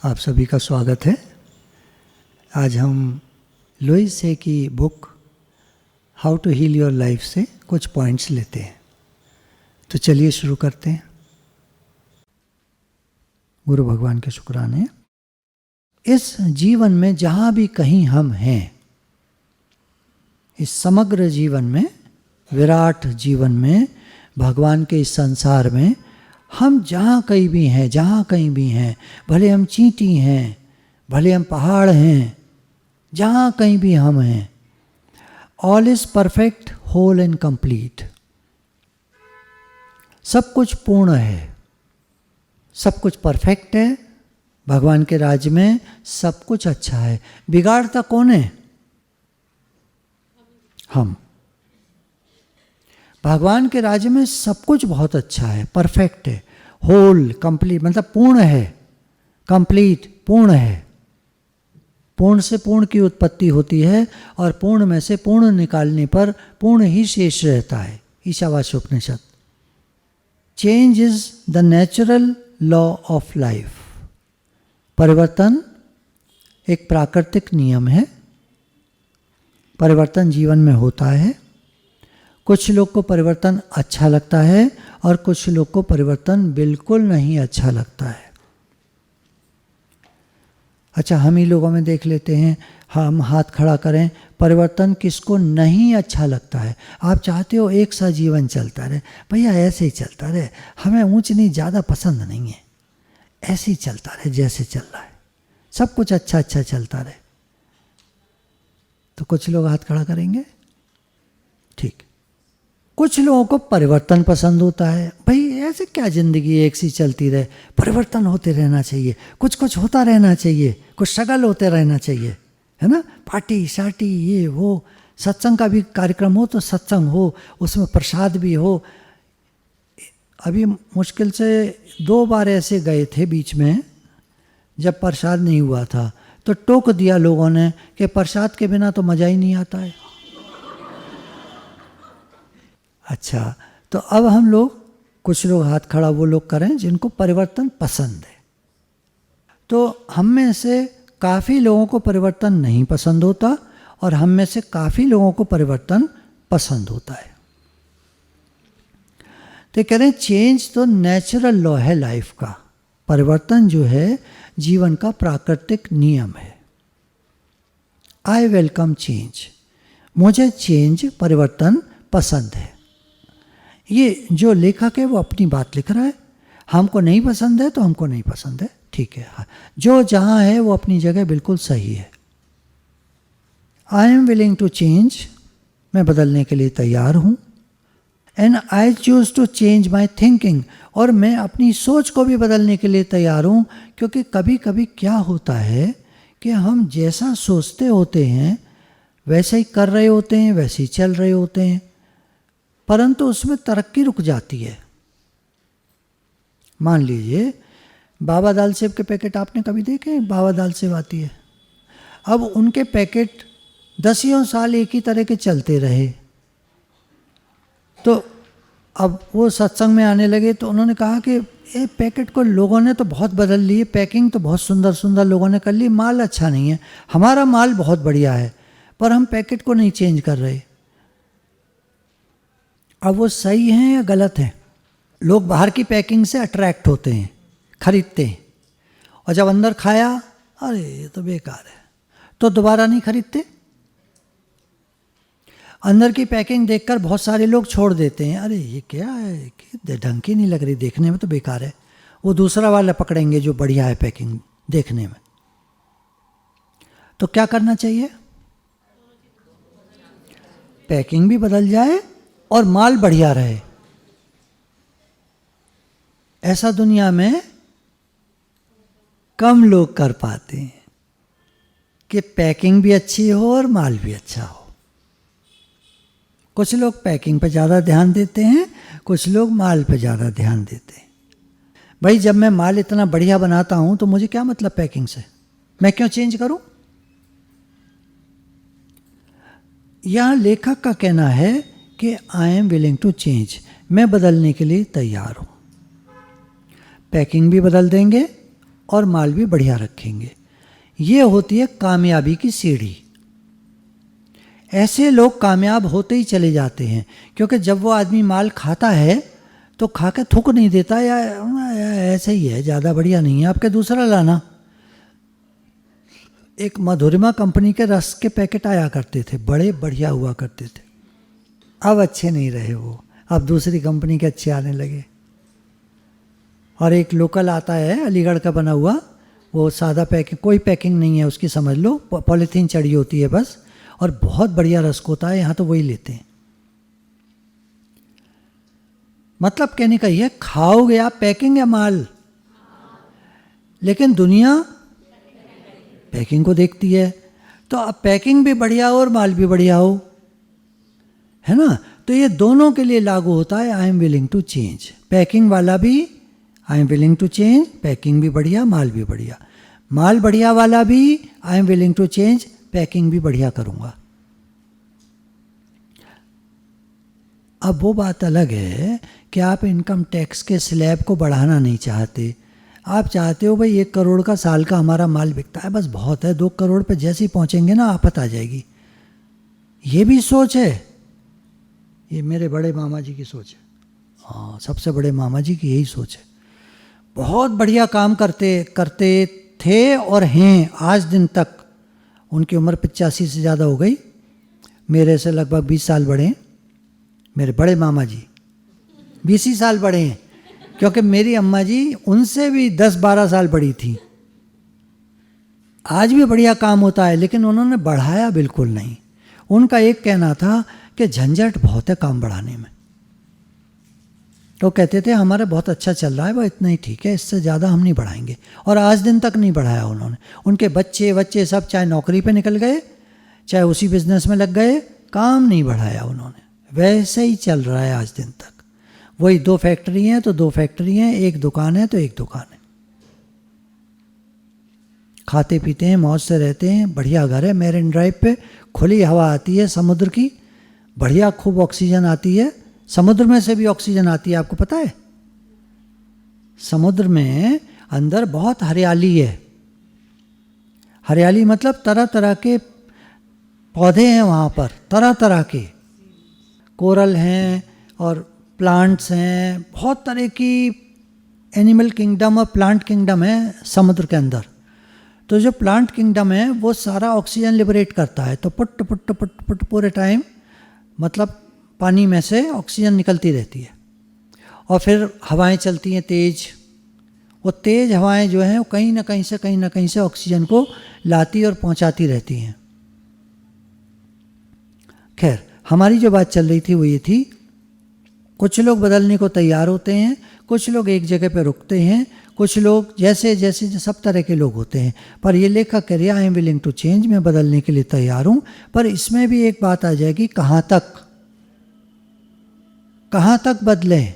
आप सभी का स्वागत है। आज हम लुईस हे की book how to heal your life से कुछ पॉइंट्स लेते हैं। तो चलिए शुरू करते हैं। गुरु भगवान के शुक्राने। इस जीवन में जहाँ भी कहीं हम हैं, इस समग्र जीवन में, विराट जीवन में, भगवान के इस संसार में, हम जहाँ कहीं भी हैं, भले हम चींटी हैं, भले हम पहाड़ हैं, जहाँ कहीं भी हम हैं, all is perfect, whole and complete. सब कुछ पूर्ण है, सब कुछ परफेक्ट है। भगवान के राज्य में सब कुछ अच्छा है। बिगाड़ता कौन है? हम। भगवान के राज्य में सब कुछ बहुत अच्छा है, परफेक्ट है, होल, कंप्लीट, मतलब पूर्ण है, कंप्लीट, पूर्ण है। पूर्ण से पूर्ण की उत्पत्ति होती है और पूर्ण में से पूर्ण निकालने पर पूर्ण ही शेष रहता है। Ishavasya Upanishad. Change is the natural law of life. परिवर्तन एक प्राकृतिक नियम है। परिवर्तन जीवन में होता है। कुछ लोग को परिवर्तन अच्छा लगता है और कुछ लोग को परिवर्तन बिल्कुल नहीं अच्छा लगता है। अच्छा, हम ही लोगों में देख लेते हैं, हम हाथ खड़ा करें, परिवर्तन किसको नहीं अच्छा लगता है? आप चाहते हो एक सा जीवन चलता रहे, भैया ऐसे ही चलता रहे, हमें ऊंच नीच ज़्यादा पसंद नहीं है, ऐसे ही चलता रहे जैसे चल रहा है, सब कुछ अच्छा अच्छा चलता रहे। तो कुछ लोग हाथ खड़ा करेंगे, ठीक। कुछ लोगों को परिवर्तन पसंद होता है। भाई ऐसे क्या ज़िंदगी एक सी चलती रहे, परिवर्तन होते रहना चाहिए, कुछ कुछ होता रहना चाहिए, कुछ स्ट्रगल होते रहना चाहिए, है ना। पार्टी शार्टी ये वो, सत्संग का भी कार्यक्रम हो तो सत्संग हो, उसमें प्रसाद भी हो। अभी मुश्किल से 2 बार ऐसे गए थे बीच में जब प्रसाद नहीं हुआ था, तो टोक दिया लोगों ने कि प्रसाद के बिना तो मज़ा ही नहीं आता है। अच्छा, तो अब हम लोग, कुछ लोग हाथ खड़ा वो लोग करें जिनको परिवर्तन पसंद है। तो हम में से काफ़ी लोगों को परिवर्तन नहीं पसंद होता और हम में से काफ़ी लोगों को परिवर्तन पसंद होता है। तो कह रहे हैं चेंज तो नेचुरल लॉ है लाइफ का। परिवर्तन जो है जीवन का प्राकृतिक नियम है। I welcome change. मुझे चेंज, परिवर्तन पसंद है। ये जो लेखक है वो अपनी बात लिख रहा है। हमको नहीं पसंद है तो हमको नहीं पसंद है, ठीक है। जो जहाँ है वो अपनी जगह बिल्कुल सही है। I am willing to change. मैं बदलने के लिए तैयार हूँ। And I choose to change my thinking. और मैं अपनी सोच को भी बदलने के लिए तैयार हूँ, क्योंकि कभी कभी क्या होता है कि हम जैसा सोचते होते हैं वैसे ही कर रहे होते हैं, वैसे ही चल रहे होते हैं, परंतु उसमें तरक्की रुक जाती है। मान लीजिए बाबा दाल सेब के पैकेट आपने कभी देखे? बाबा दाल सेब आती है। अब उनके पैकेट 10 साल एक ही तरह के चलते रहे, तो अब वो सत्संग में आने लगे तो उन्होंने कहा कि ये पैकेट को लोगों ने तो बहुत बदल लिए, पैकिंग तो बहुत सुंदर सुंदर लोगों ने कर ली, माल अच्छा नहीं है। हमारा माल बहुत बढ़िया है पर हम पैकेट को नहीं चेंज कर रहे। अब वो सही हैं या गलत हैं? लोग बाहर की पैकिंग से अट्रैक्ट होते हैं, खरीदते हैं, और जब अंदर खाया, अरे ये तो बेकार है, तो दोबारा नहीं खरीदते। अंदर की पैकिंग देखकर बहुत सारे लोग छोड़ देते हैं, अरे ये क्या है, ढंग की नहीं लग रही, देखने में तो बेकार है। वो दूसरा वाला पकड़ेंगे जो बढ़िया है पैकिंग देखने में। तो क्या करना चाहिए? पैकिंग भी बदल जाए और माल बढ़िया रहे। ऐसा दुनिया में कम लोग कर पाते हैं कि पैकिंग भी अच्छी हो और माल भी अच्छा हो। कुछ लोग पैकिंग पे ज़्यादा ध्यान देते हैं, कुछ लोग माल पे ज़्यादा ध्यान देते हैं। भाई जब मैं माल इतना बढ़िया बनाता हूँ तो मुझे क्या मतलब पैकिंग से? मैं क्यों चेंज करूँ? यहाँ लेखक का कहना है कि I am willing to change. मैं बदलने के लिए तैयार हूँ। पैकिंग भी बदल देंगे और माल भी बढ़िया रखेंगे। ये होती है कामयाबी की सीढ़ी। ऐसे लोग कामयाब होते ही चले जाते हैं, क्योंकि जब वो आदमी माल खाता है तो खा के थूक नहीं देता, या ऐसे ही है, ज़्यादा बढ़िया नहीं है, आपके दूसरा लाना। एक मधुरिमा कंपनी के रस के पैकेट आया करते थे, बड़े बढ़िया हुआ करते थे। अब अच्छे नहीं रहे वो, अब दूसरी कंपनी के अच्छे आने लगे। और एक लोकल आता है अलीगढ़ का बना हुआ, वो सादा पैकिंग, कोई पैकिंग नहीं है उसकी, समझ लो पॉलीथीन चढ़ी होती है बस, और बहुत बढ़िया रस्क होता है। यहाँ तो वही लेते हैं। मतलब कहने का ये, खाओगे आप पैकिंग या माल? लेकिन दुनिया पैकिंग को देखती है। तो अब पैकिंग भी बढ़िया हो और माल भी बढ़िया हो, है ना। तो ये दोनों के लिए लागू होता है I am willing to change. Packing वाला भी I am willing to change, packing भी बढ़िया, माल भी बढ़िया। माल बढ़िया वाला भी I am willing to change, packing भी बढ़िया करूँगा। अब वो बात अलग है कि आप इनकम टैक्स के स्लैब को बढ़ाना नहीं चाहते। आप चाहते हो भाई 1 करोड़ का साल का हमारा माल बिकता है, बस बहुत है, 2 करोड़ पे जैसे ही पहुँचेंगे ना आफत आ जाएगी। ये भी सोच है, ये मेरे बड़े मामा जी की सोच है। हाँ, सबसे बड़े मामा जी की यही सोच है। बहुत बढ़िया काम करते थे और हैं आज दिन तक। उनकी उम्र 85 से ज़्यादा हो गई, मेरे से लगभग 20 साल बड़े हैं। मेरे बड़े मामा जी 20 ही साल बड़े हैं, क्योंकि मेरी अम्मा जी उनसे भी 10-12 साल बड़ी थी। आज भी बढ़िया काम होता है, लेकिन उन्होंने बढ़ाया बिल्कुल नहीं। उनका एक कहना था कि झंझट बहुत है काम बढ़ाने में। तो कहते थे हमारा बहुत अच्छा चल रहा है, वो इतना ही ठीक है, इससे ज़्यादा हम नहीं बढ़ाएंगे। और आज दिन तक नहीं बढ़ाया उन्होंने। उनके बच्चे सब चाहे नौकरी पे निकल गए, चाहे उसी बिजनेस में लग गए, काम नहीं बढ़ाया उन्होंने। वैसे ही चल रहा है आज दिन तक। वही 2 फैक्ट्री हैं तो 2 फैक्ट्री हैं, 1 दुकान है तो 1 दुकान है। खाते पीते हैं, मौज से रहते हैं, बढ़िया घर है, मैरिन ड्राइव पे, खुली हवा आती है समुद्र की, बढ़िया खूब ऑक्सीजन आती है। समुद्र में से भी ऑक्सीजन आती है, आपको पता है? समुद्र में अंदर बहुत हरियाली है। हरियाली मतलब तरह तरह के पौधे हैं वहाँ पर, तरह तरह के कोरल हैं और प्लांट्स हैं, बहुत तरह की एनिमल किंगडम और प्लांट किंगडम है समुद्र के अंदर। तो जो प्लांट किंगडम है वो सारा ऑक्सीजन लिबरेट करता है, तो पुट पुट पुट पुट पूरे टाइम मतलब पानी में से ऑक्सीजन निकलती रहती है। और फिर हवाएं चलती हैं तेज़, वो तेज़ हवाएं जो हैं वो कहीं ना कहीं से ऑक्सीजन को लाती और पहुंचाती रहती हैं। खैर, हमारी जो बात चल रही थी वो ये थी, कुछ लोग बदलने को तैयार होते हैं, कुछ लोग एक जगह पे रुकते हैं, कुछ लोग जैसे सब तरह के लोग होते हैं। पर ये लेखक कह रही है I am willing to change, मैं बदलने के लिए तैयार हूँ। पर इसमें भी एक बात आ जाएगी, कहाँ तक बदलें,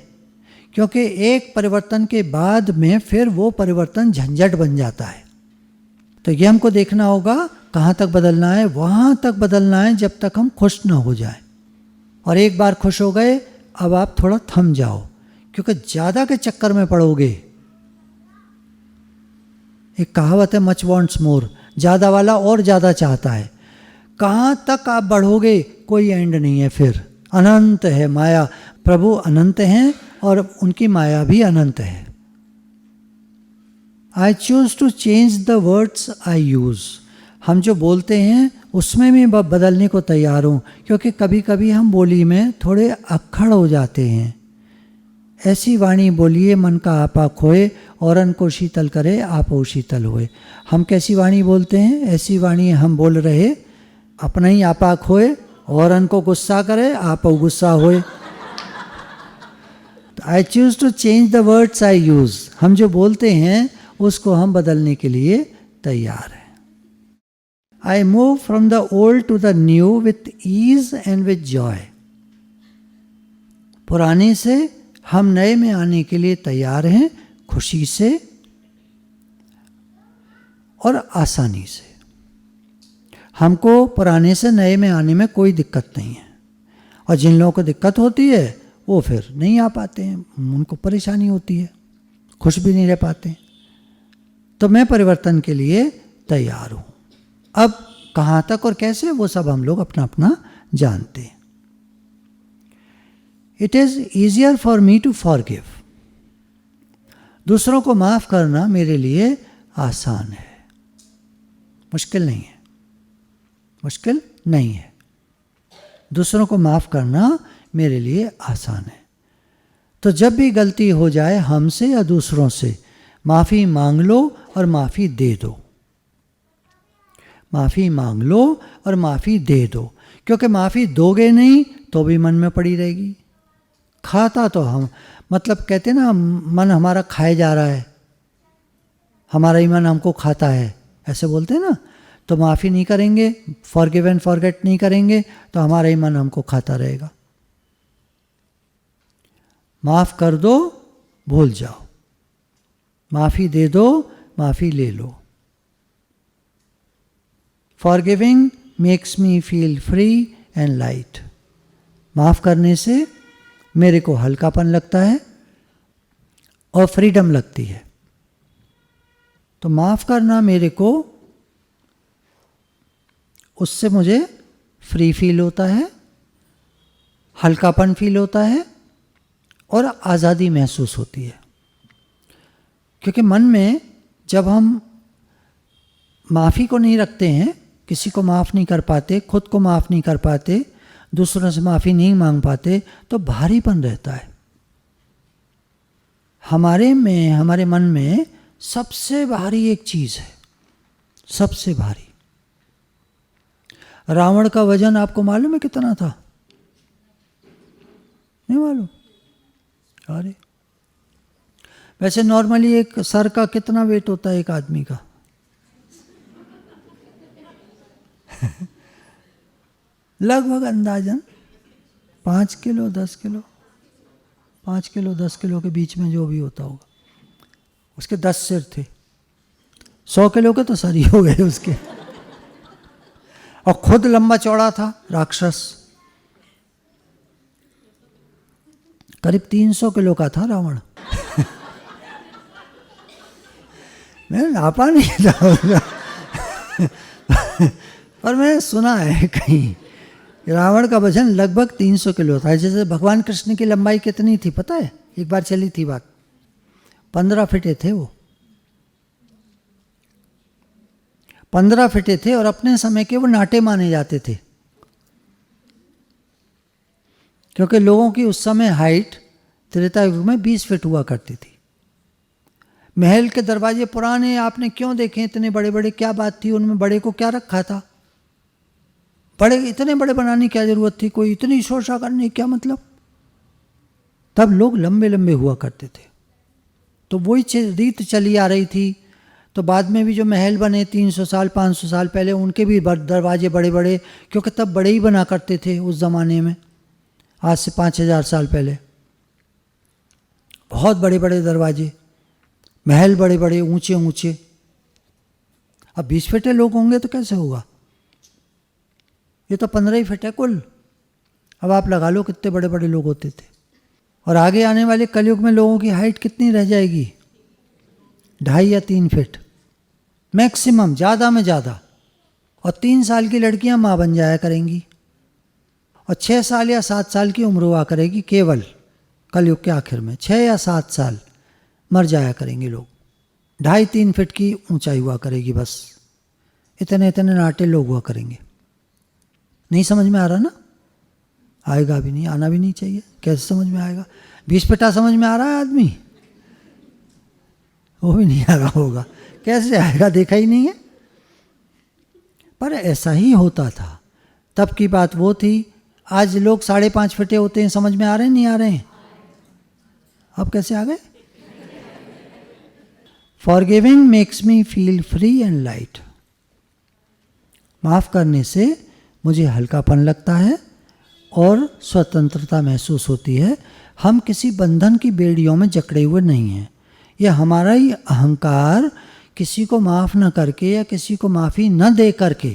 क्योंकि एक परिवर्तन के बाद में फिर वो परिवर्तन झंझट बन जाता है। तो ये हमको देखना होगा कहाँ तक बदलना है। वहाँ तक बदलना है जब तक हम खुश ना हो जाएं। और एक बार खुश हो गए, अब आप थोड़ा थम जाओ, क्योंकि ज़्यादा के चक्कर में पड़ोगे। एक कहावत है मच वॉन्ट्स मोर, ज़्यादा वाला और ज़्यादा चाहता है। कहाँ तक आप बढ़ोगे, कोई एंड नहीं है, फिर अनंत है माया। प्रभु अनंत हैं और उनकी माया भी अनंत है। I choose to change the words I use. हम जो बोलते हैं उसमें भी बदलने को तैयार हूँ, क्योंकि कभी कभी हम बोली में थोड़े अक्खड़ हो जाते हैं। ऐसी वाणी बोलिए मन का आपा खोए, औरन को शीतल करे आपो शीतल होए। हम कैसी वाणी बोलते हैं? ऐसी वाणी हम बोल रहे, अपना ही आपा खोए, औरन को गुस्सा करे आपो गुस्सा होए। I choose to change the words I use. हम जो बोलते हैं उसको हम बदलने के लिए तैयार हैं। I move from the old to the new with ease and with joy. पुराने से हम नए में आने के लिए तैयार हैं, खुशी से और आसानी से। हमको पुराने से नए में आने में कोई दिक्कत नहीं है। और जिन लोगों को दिक्कत होती है वो फिर नहीं आ पाते हैं, उनको परेशानी होती है, खुश भी नहीं रह पाते। तो मैं परिवर्तन के लिए तैयार हूं। अब कहाँ तक और कैसे, वो सब हम लोग अपना अपना जानते हैं। It is easier for me to forgive. दूसरों को माफ करना मेरे लिए आसान है, मुश्किल नहीं है, मुश्किल नहीं है। दूसरों को माफ करना मेरे लिए आसान है। तो जब भी गलती हो जाए हमसे या दूसरों से, माफ़ी मांग लो और माफ़ी दे दो। माफ़ी मांग लो और माफ़ी दे दो, क्योंकि माफ़ी दोगे नहीं तो भी मन में पड़ी रहेगी। खाता तो हम, मतलब कहते ना, मन हमारा खाए जा रहा है, हमारा ही मन हमको खाता है, ऐसे बोलते हैं ना। तो माफ़ी नहीं करेंगे, फॉरगिव एंड फॉरगेट नहीं करेंगे, तो हमारा ही मन हमको खाता रहेगा। माफ़ कर दो, भूल जाओ, माफ़ी दे दो, माफ़ी ले लो। Forgiving makes me feel free and light. माफ़ करने से मेरे को हल्कापन लगता है और फ्रीडम लगती है। तो माफ़ करना मेरे को, उससे मुझे फ्री फील होता है, हल्कापन फील होता है और आज़ादी महसूस होती है। क्योंकि मन में जब हम माफ़ी को नहीं रखते हैं, किसी को माफ़ नहीं कर पाते, खुद को माफ़ नहीं कर पाते, दूसरों से माफ़ी नहीं मांग पाते, तो भारीपन रहता है हमारे में। हमारे मन में सबसे भारी एक चीज़ है, सबसे भारी। रावण का वजन आपको मालूम है कितना था? नहीं मालूम? अरे वैसे नॉर्मली एक सर का कितना वेट होता है एक आदमी का? लगभग अंदाजन 5 किलो 10 किलो, 5 किलो 10 किलो के बीच में जो भी होता होगा। उसके 10 सिर थे, 100 किलो के तो सर ही हो गए उसके। और खुद लंबा चौड़ा था राक्षस, करीब 300 किलो का था रावण। मैं नापा नहीं था पर मैंने सुना है कहीं, रावण का वजन लगभग 300 किलो था। जैसे भगवान कृष्ण की लंबाई कितनी थी पता है? एक बार चली थी बात, 15 फीटे थे वो, 15 फीटे थे। और अपने समय के वो नाटे माने जाते थे, क्योंकि लोगों की उस समय हाइट त्रेता युग में 20 फीट हुआ करती थी। महल के दरवाजे पुराने आपने क्यों देखे इतने बड़े बड़े? क्या बात थी उनमें? बड़े को क्या रखा था? बड़े इतने बड़े बनाने की क्या जरूरत थी? कोई इतनी शोषा करने की क्या मतलब? तब लोग लंबे लंबे हुआ करते थे, तो वही रीत चली आ रही थी। तो बाद में भी जो महल बने 300 साल 500 साल पहले, उनके भी दरवाजे बड़े बड़े, क्योंकि तब बड़े ही बना करते थे उस ज़माने में, आज से 5000 साल पहले। बहुत बड़े बड़े दरवाजे, महल बड़े बड़े ऊंचे ऊंचे। अब 20 फीटे लोग होंगे तो कैसे होगा? ये तो 15 ही फीट है कुल। अब आप लगा लो कितने बड़े बड़े लोग होते थे। और आगे आने वाले कलयुग में लोगों की हाइट कितनी रह जाएगी? 2.5 या 3 फीट मैक्सिमम, ज़्यादा में ज़्यादा। और 3 साल की लड़कियां माँ बन जाया करेंगी, और 6 साल या 7 साल की उम्र हुआ करेगी केवल कलयुग के आखिर में। 6 या 7 साल मर जाया करेंगे लोग। 2.5-3 फीट की ऊंचाई हुआ करेगी बस। इतने इतने नाटे लोग हुआ करेंगे। नहीं समझ में आ रहा ना? आएगा भी नहीं, आना भी नहीं चाहिए। कैसे समझ में आएगा? 20 फीटा समझ में आ रहा है आदमी? वो भी नहीं आ रहा होगा, कैसे आएगा? देखा ही नहीं है। पर ऐसा ही होता था, तब की बात वो थी। आज लोग 5.5 फीटे होते हैं, समझ में आ रहे हैं? नहीं आ रहे हैं? अब कैसे आ गए? Forgiving makes me feel free and light. माफ़ करने से मुझे हल्कापन लगता है और स्वतंत्रता महसूस होती है। हम किसी बंधन की बेड़ियों में जकड़े हुए नहीं हैं। यह हमारा ही अहंकार किसी को माफ़ न करके या किसी को माफ़ी न दे करके,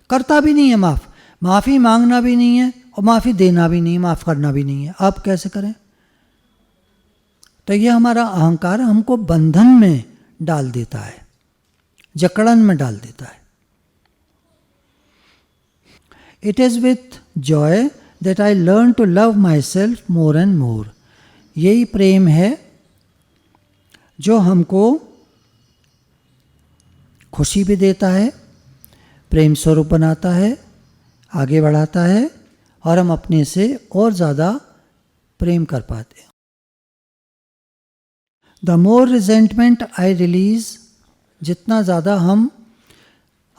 करता भी नहीं है माफ़, माफ़ी मांगना भी नहीं है और माफ़ी देना भी नहीं, माफ़ करना भी नहीं है। अब कैसे करें? तो यह हमारा अहंकार हमको बंधन में डाल देता है। जकड़न में डाल देता है। It is with joy that I learn to love myself more and more. यही प्रेम है जो हमको खुशी भी देता है, प्रेम स्वरूप बनाता है, आगे बढ़ाता है और हम अपने से और ज़्यादा प्रेम कर पाते हैं। The more resentment I release, जितना ज़्यादा हम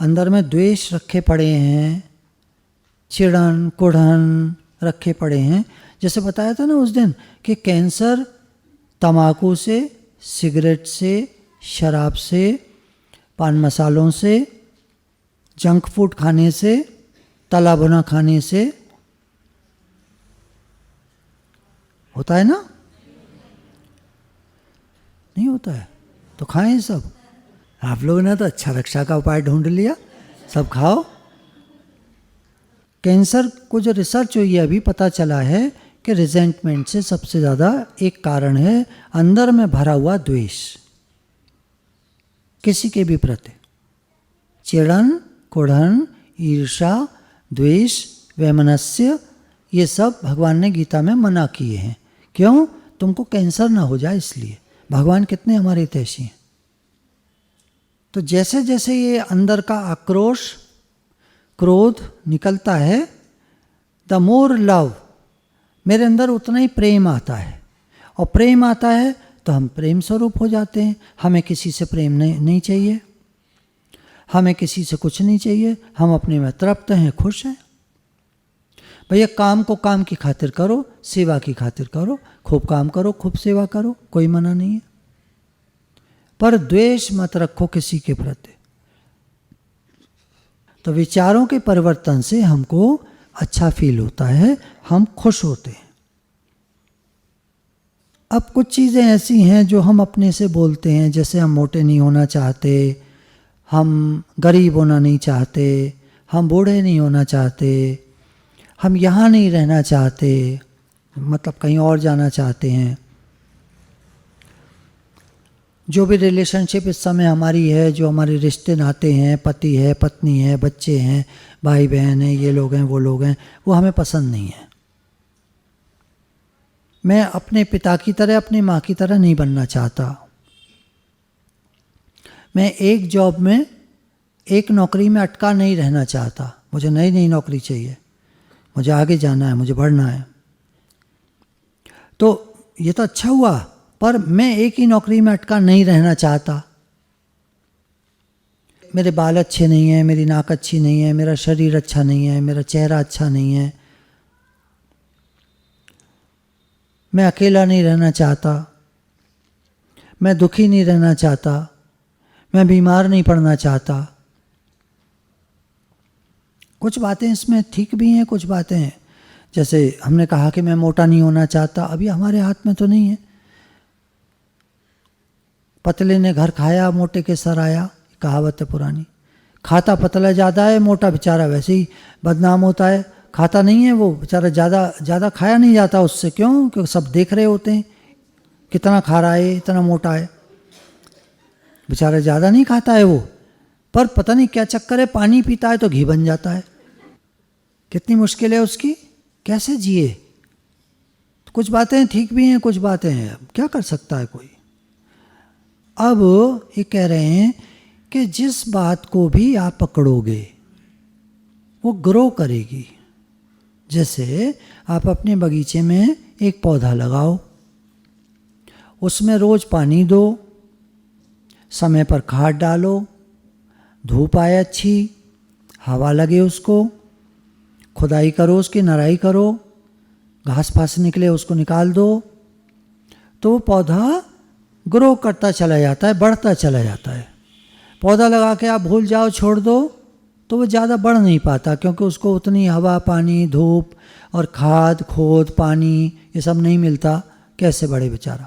अंदर में द्वेष रखे पड़े हैं, चिढ़न कुढ़न रखे पड़े हैं, जैसे बताया था ना उस दिन कि कैंसर तम्बाकू से, सिगरेट से, शराब से, पान मसालों से, जंक फूड खाने से, तला भुना खाने से होता है ना? नहीं होता है तो खाएं सब। आप लोगों ने तो अच्छा रक्षा का उपाय ढूंढ लिया, सब खाओ। कैंसर को जो रिसर्च हुई है अभी पता चला है कि रिजेंटमेंट से सबसे ज़्यादा एक कारण है अंदर में भरा हुआ द्वेष, किसी के भी प्रति चिड़न कुढ़न ईर्षा द्वेष वैमनस्य, ये सब भगवान ने गीता में मना किए हैं। क्यों? तुमको कैंसर ना हो जाए इसलिए। भगवान कितने हमारे हितैषी हैं। तो जैसे जैसे ये अंदर का आक्रोश क्रोध निकलता है, द मोर लव, मेरे अंदर उतना ही प्रेम आता है, और प्रेम आता है तो हम प्रेम स्वरूप हो जाते हैं। हमें किसी से प्रेम नहीं चाहिए, हमें किसी से कुछ नहीं चाहिए, हम अपने में तृप्त हैं, खुश हैं। भैया काम को काम की खातिर करो, सेवा की खातिर करो, खूब काम करो, खूब सेवा करो, कोई मना नहीं है, पर द्वेष मत रखो किसी के प्रति। तो विचारों के परिवर्तन से हमको अच्छा फील होता है, हम खुश होते हैं। अब कुछ चीज़ें ऐसी हैं जो हम अपने से बोलते हैं, जैसे हम मोटे नहीं होना चाहते, हम गरीब होना नहीं चाहते, हम बूढ़े नहीं होना चाहते, हम यहाँ नहीं रहना चाहते, मतलब कहीं और जाना चाहते हैं। जो भी रिलेशनशिप इस समय हमारी है, जो हमारे रिश्ते नाते हैं, पति है, पत्नी है, बच्चे हैं, भाई बहन हैं, ये लोग हैं, वो लोग हैं, वो हमें पसंद नहीं है। मैं अपने पिता की तरह, अपनी माँ की तरह नहीं बनना चाहता। मैं एक जॉब में, एक नौकरी में अटका नहीं रहना चाहता। मुझे नई नई नौकरी चाहिए, मुझे आगे जाना है, मुझे बढ़ना है। तो ये तो अच्छा हुआ, पर मैं एक ही नौकरी में अटका नहीं रहना चाहता। मेरे बाल अच्छे नहीं हैं, मेरी नाक अच्छी नहीं है, मेरा शरीर अच्छा नहीं है, मेरा चेहरा अच्छा नहीं है, मैं अकेला नहीं रहना चाहता, मैं दुखी नहीं रहना चाहता, मैं बीमार नहीं पड़ना चाहता। कुछ बातें इसमें ठीक भी हैं, कुछ बातें हैं, जैसे हमने कहा कि मैं मोटा नहीं होना चाहता, अभी हमारे हाथ में तो नहीं है। पतले ने घर खाया, मोटे के सर आया, कहावत है पुरानी। खाता पतला ज़्यादा है, मोटा बेचारा वैसे ही बदनाम होता है। खाता नहीं है वो बेचारा, ज़्यादा खाया नहीं जाता उससे। क्यों? क्योंकि सब देख रहे होते हैं कितना खा रहा है, इतना मोटा है। बेचारा ज़्यादा नहीं खाता है वो, पर पता नहीं क्या चक्कर है, पानी पीता है तो घी बन जाता है। कितनी मुश्किल है उसकी, कैसे जिए। तो कुछ बातें ठीक भी हैं, कुछ बातें हैं, अब क्या कर सकता है कोई। अब ये कह रहे हैं कि जिस बात को भी आप पकड़ोगे वो ग्रो करेगी। जैसे आप अपने बगीचे में एक पौधा लगाओ, उसमें रोज़ पानी दो, समय पर खाद डालो, धूप आए अच्छी, हवा लगे उसको, खुदाई करो, उसकी नराई करो, घास फास निकले उसको निकाल दो, तो वो पौधा ग्रो करता चला जाता है, बढ़ता चला जाता है। पौधा लगा के आप भूल जाओ, छोड़ दो, तो वो ज़्यादा बढ़ नहीं पाता, क्योंकि उसको उतनी हवा पानी धूप और खाद खोद पानी ये सब नहीं मिलता, कैसे बढ़े बेचारा।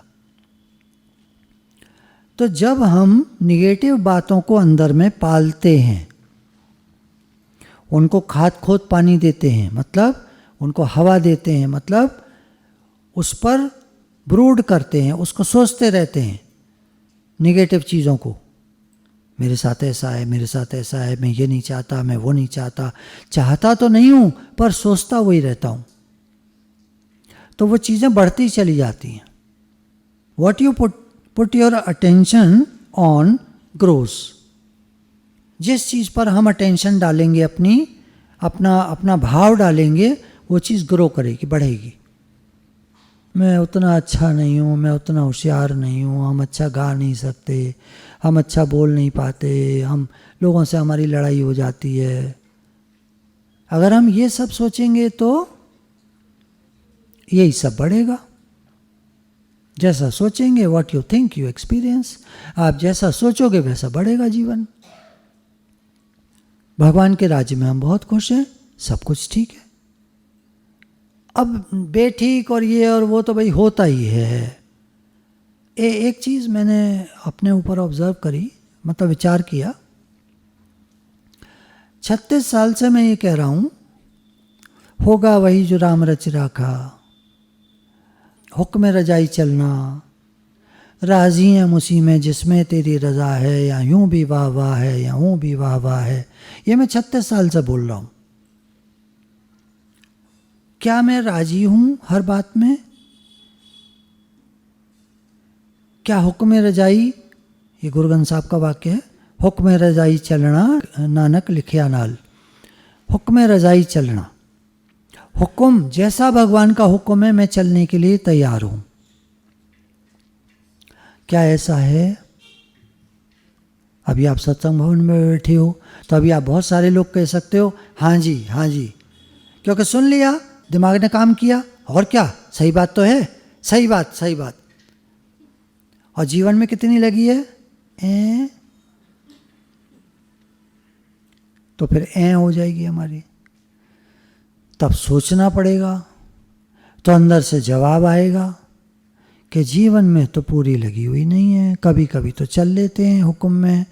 तो जब हम निगेटिव बातों को अंदर में पालते हैं, उनको खाद खोद पानी देते हैं, मतलब उनको हवा देते हैं, मतलब उस पर ब्रूड करते हैं, उसको सोचते रहते हैं निगेटिव चीज़ों को, मेरे साथ ऐसा है, मेरे साथ ऐसा है, मैं ये नहीं चाहता, मैं वो नहीं चाहता। चाहता तो नहीं हूँ पर सोचता वही रहता हूँ, तो वो चीज़ें बढ़ती चली जाती हैं। What you put your attention on grows. जिस चीज़ पर हम अटेंशन डालेंगे, अपना भाव डालेंगे, वो चीज़ ग्रो करेगी, बढ़ेगी। मैं उतना अच्छा नहीं हूँ, मैं उतना होशियार नहीं हूँ, हम अच्छा गा नहीं सकते, हम अच्छा बोल नहीं पाते, हम लोगों से हमारी लड़ाई हो जाती है। अगर हम ये सब सोचेंगे तो यही सब बढ़ेगा। जैसा सोचेंगे, what you think you experience. आप जैसा सोचोगे वैसा बढ़ेगा जीवन। भगवान के राज्य में हम बहुत खुश हैं, सब कुछ ठीक है। अब बेठीक और ये और वो तो भाई होता ही है। एक चीज़ मैंने अपने ऊपर ऑब्जर्व करी, मतलब विचार किया। 36 साल से मैं ये कह रहा हूँ, होगा वही जो राम रच राखा, हुक्म रजाई चलना, राजी हैं उसी में जिसमें तेरी रज़ा है, या यूं भी वाह वाह है, या यूं भी वाह वाह है। ये मैं 36 साल से बोल रहा हूँ। क्या मैं राजी हूँ हर बात में? क्या हुक्म रजाई, ये गुरु ग्रंथ साहब का वाक्य है, हुक्म रजाई चलना नानक लिखिया नाल। हुक्म रजाई चलना, हुक्म जैसा भगवान का हुक्म है मैं चलने के लिए तैयार हूँ। क्या ऐसा है? अभी आप सत्संग भवन में बैठे हो तो अभी आप बहुत सारे लोग कह सकते हो हाँ जी हाँ जी, क्योंकि सुन लिया, दिमाग ने काम किया, और क्या, सही बात तो है, सही बात सही बात। और जीवन में कितनी लगी है तो फिर हो जाएगी हमारी। तब सोचना पड़ेगा, तो अंदर से जवाब आएगा कि जीवन में तो पूरी लगी हुई नहीं है। कभी कभी तो चल लेते हैं हुक्म में,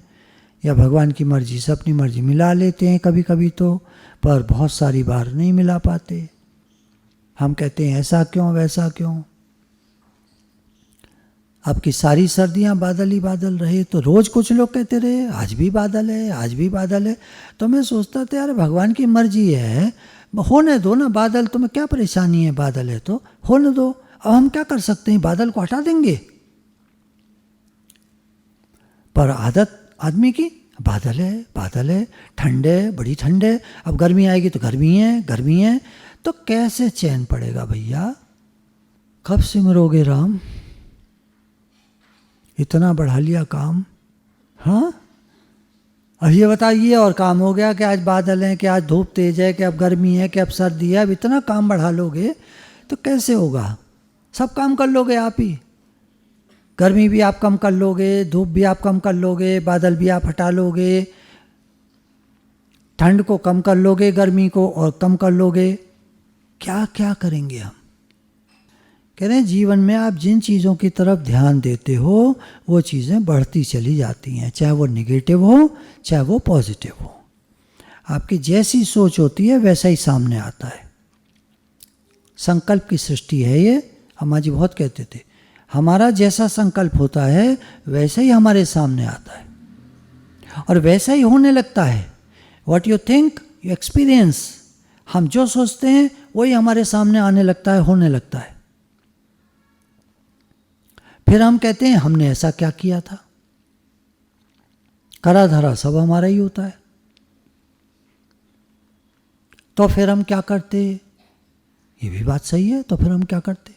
या भगवान की मर्जी से अपनी मर्जी मिला लेते हैं कभी कभी तो, पर बहुत सारी बार नहीं मिला पाते। हम कहते हैं ऐसा क्यों वैसा क्यों। अब की सारी सर्दियां बादल ही बादल रहे, तो रोज कुछ लोग कहते रहे आज भी बादल है, आज भी बादल है। तो मैं सोचता था यार भगवान की मर्जी है, होने दो ना बादल, तुम्हें क्या परेशानी है, बादल है तो होने दो। अब हम क्या कर सकते हैं, बादल को हटा देंगे? पर आदत आदमी की, बादल है, ठंड है, बड़ी ठंड है, अब गर्मी आएगी तो गर्मी है, तो कैसे चैन पड़ेगा भैया? कब सिमरोगे राम? इतना बढ़ा लिया काम। हाँ, अब ये बताइए, और काम हो गया कि आज बादल हैं, कि आज धूप तेज है, कि अब गर्मी है, कि अब सर्दी है। अब इतना काम बढ़ा लोगे तो कैसे होगा? सब काम कर लोगे आप ही, गर्मी भी आप कम कर लोगे, धूप भी आप कम कर लोगे, बादल भी आप हटा लोगे, ठंड को कम कर लोगे, गर्मी को और कम कर लोगे। क्या क्या करेंगे हम? कह रहे हैं जीवन में आप जिन चीज़ों की तरफ ध्यान देते हो वो चीज़ें बढ़ती चली जाती हैं, चाहे वो निगेटिव हो चाहे वो पॉजिटिव हो। आपकी जैसी सोच होती है वैसा ही सामने आता है। संकल्प की सृष्टि है ये। अम्मा जी बहुत कहते थे, हमारा जैसा संकल्प होता है वैसा ही हमारे सामने आता है और वैसा ही होने लगता है। What you think you experience. हम जो सोचते हैं वही हमारे सामने आने लगता है, होने लगता है। फिर हम कहते हैं हमने ऐसा क्या किया था। करा धरा सब हमारा ही होता है। तो फिर हम क्या करते? ये भी बात सही है, तो फिर हम क्या करते?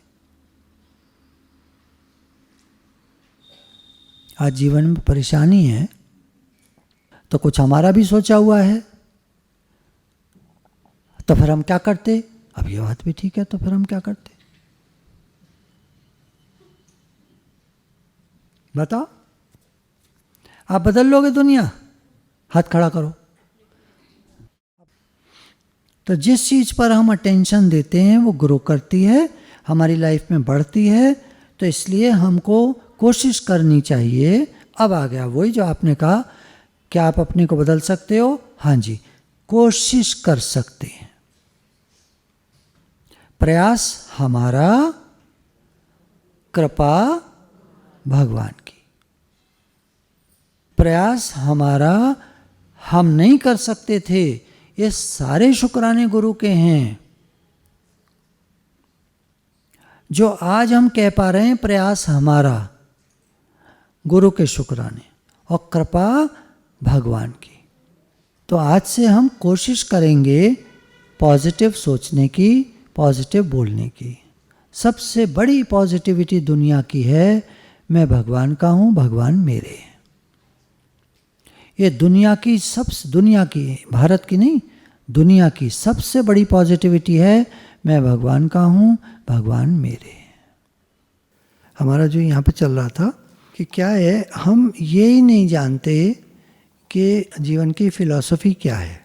आज जीवन में परेशानी है तो कुछ हमारा भी सोचा हुआ है, तो फिर हम क्या करते? अब ये बात भी ठीक है, तो फिर हम क्या करते? बताओ। आप बदल लोगे दुनिया? हाथ खड़ा करो। तो जिस चीज़ पर हम अटेंशन देते हैं वो ग्रो करती है, हमारी लाइफ में बढ़ती है। तो इसलिए हमको कोशिश करनी चाहिए। अब आ गया वही जो आपने कहा, क्या आप अपने को बदल सकते हो? हाँ जी, कोशिश कर सकते हैं। प्रयास हमारा, कृपा भगवान की। प्रयास हमारा हम नहीं कर सकते थे, ये सारे शुक्राने गुरु के हैं। जो आज हम कह पा रहे हैं प्रयास हमारा, गुरु के शुक्राने और कृपा भगवान की। तो आज से हम कोशिश करेंगे पॉजिटिव सोचने की, पॉजिटिव बोलने की। सबसे बड़ी पॉजिटिविटी दुनिया की है, मैं भगवान का हूँ, भगवान मेरे हैं। ये दुनिया की भारत की नहीं, दुनिया की सबसे बड़ी पॉजिटिविटी है, मैं भगवान का हूँ, भगवान मेरे हैं। हमारा जो यहाँ पे चल रहा था कि क्या है, हम ये ही नहीं जानते कि जीवन की फिलॉसफी क्या है।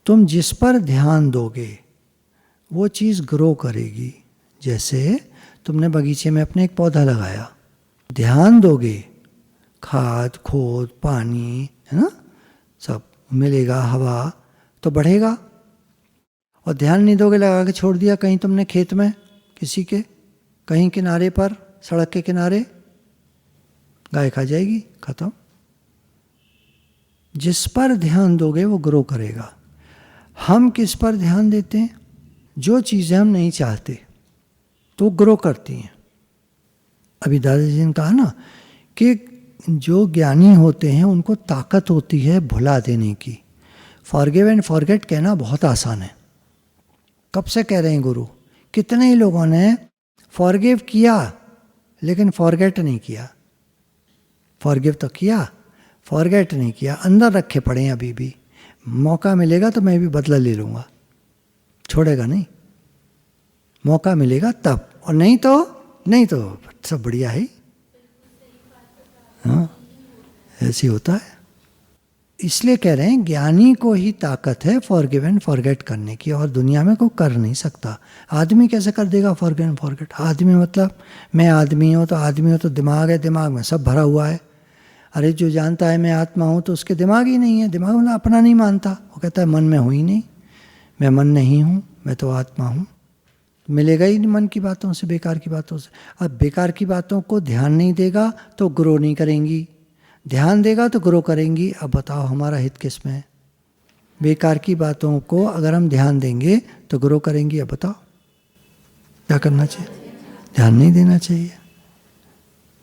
तुम जिस पर ध्यान दोगे वो चीज़ ग्रो करेगी। जैसे तुमने बगीचे में अपने एक पौधा लगाया, ध्यान दोगे, खाद खोद पानी है ना, सब मिलेगा, हवा तो बढ़ेगा। और ध्यान नहीं दोगे, लगा के छोड़ दिया कहीं तुमने खेत में, किसी के कहीं किनारे पर, सड़क के किनारे, गाय खा जाएगी, खत्म। जिस पर ध्यान दोगे वो ग्रो करेगा। हम किस पर ध्यान देते हैं? जो चीज़ें हम नहीं चाहते तो ग्रो करती हैं। अभी दादाजी ने कहा ना कि जो ज्ञानी होते हैं उनको ताकत होती है भुला देने की। फॉरगिव एंड फॉरगेट कहना बहुत आसान है। कब से कह रहे हैं गुरु? कितने ही लोगों ने फॉरगिव किया लेकिन फॉरगेट नहीं किया। फॉरगिव तो किया, फॉरगेट नहीं किया, अंदर रखे पड़े हैं अभी भी। मौका मिलेगा तो मैं भी बदला ले लूँगा, छोड़ेगा नहीं। मौका मिलेगा तब, और नहीं तो सब बढ़िया है। हाँ, ऐसे होता है। इसलिए कह रहे हैं ज्ञानी को ही ताकत है फॉरगिव एंड फॉरगेट करने की, और दुनिया में कोई कर नहीं सकता। आदमी कैसे कर देगा फॉरगिव एंड फॉरगेट? आदमी मतलब मैं आदमी हूँ, तो आदमी हो तो दिमाग है, दिमाग में सब भरा हुआ है। अरे जो जानता है मैं आत्मा हूँ तो उसके दिमाग ही नहीं है, दिमाग मतलब अपना नहीं मानता। वो कहता है मन में हूँ ही नहीं, मैं मन नहीं हूँ, मैं तो आत्मा हूँ। मिलेगा ही नहीं मन की बातों से, बेकार की बातों से। अब बेकार की बातों को ध्यान नहीं देगा तो ग्रो नहीं करेंगी, ध्यान देगा तो ग्रो करेंगी। अब बताओ हमारा हित किस में है? बेकार की बातों को अगर हम ध्यान देंगे तो ग्रो करेंगी। अब बताओ क्या करना चाहिए? ध्यान नहीं देना चाहिए।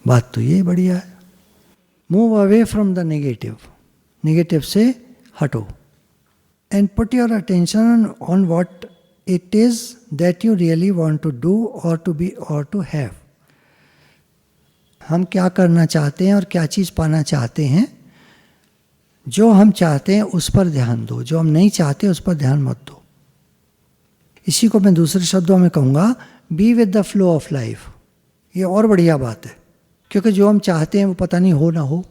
बात तो ये बढ़िया है। Move away from the negative, negative से हटो, and put your attention on what it is that you really want to do और टू बी और टू हैव। हम क्या करना चाहते हैं और क्या चीज़ पाना चाहते हैं। जो हम चाहते हैं उस पर ध्यान दो, जो हम नहीं चाहते उस पर ध्यान मत दो। इसी को मैं दूसरे शब्दों में कहूँगा, be with the flow of life. ये और बढ़िया बात है, क्योंकि जो हम चाहते हैं वो पता नहीं हो ना हो,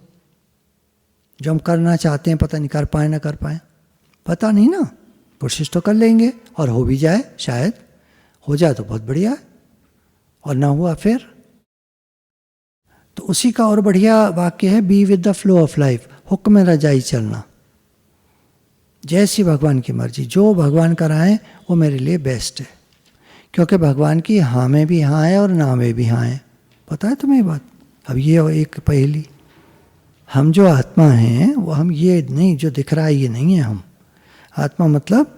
जो हम करना चाहते हैं पता नहीं कर पाए ना कर पाए, पता नहीं ना। कोशिश तो कर लेंगे और हो भी जाए, शायद हो जाए तो बहुत बढ़िया है, और ना हुआ फिर। तो उसी का और बढ़िया वाक्य है, be with the flow of life. हुक्म रजाई चलना, जैसी भगवान की मर्जी, जो भगवान कराएं वो मेरे लिए बेस्ट है। क्योंकि भगवान की हाँ में भी हाँ है और ना में भी हाँ है। पता है तुम्हें बात? अब ये एक पहेली, हम जो आत्मा हैं वो हम ये नहीं, जो दिख रहा है ये नहीं है हम। आत्मा मतलब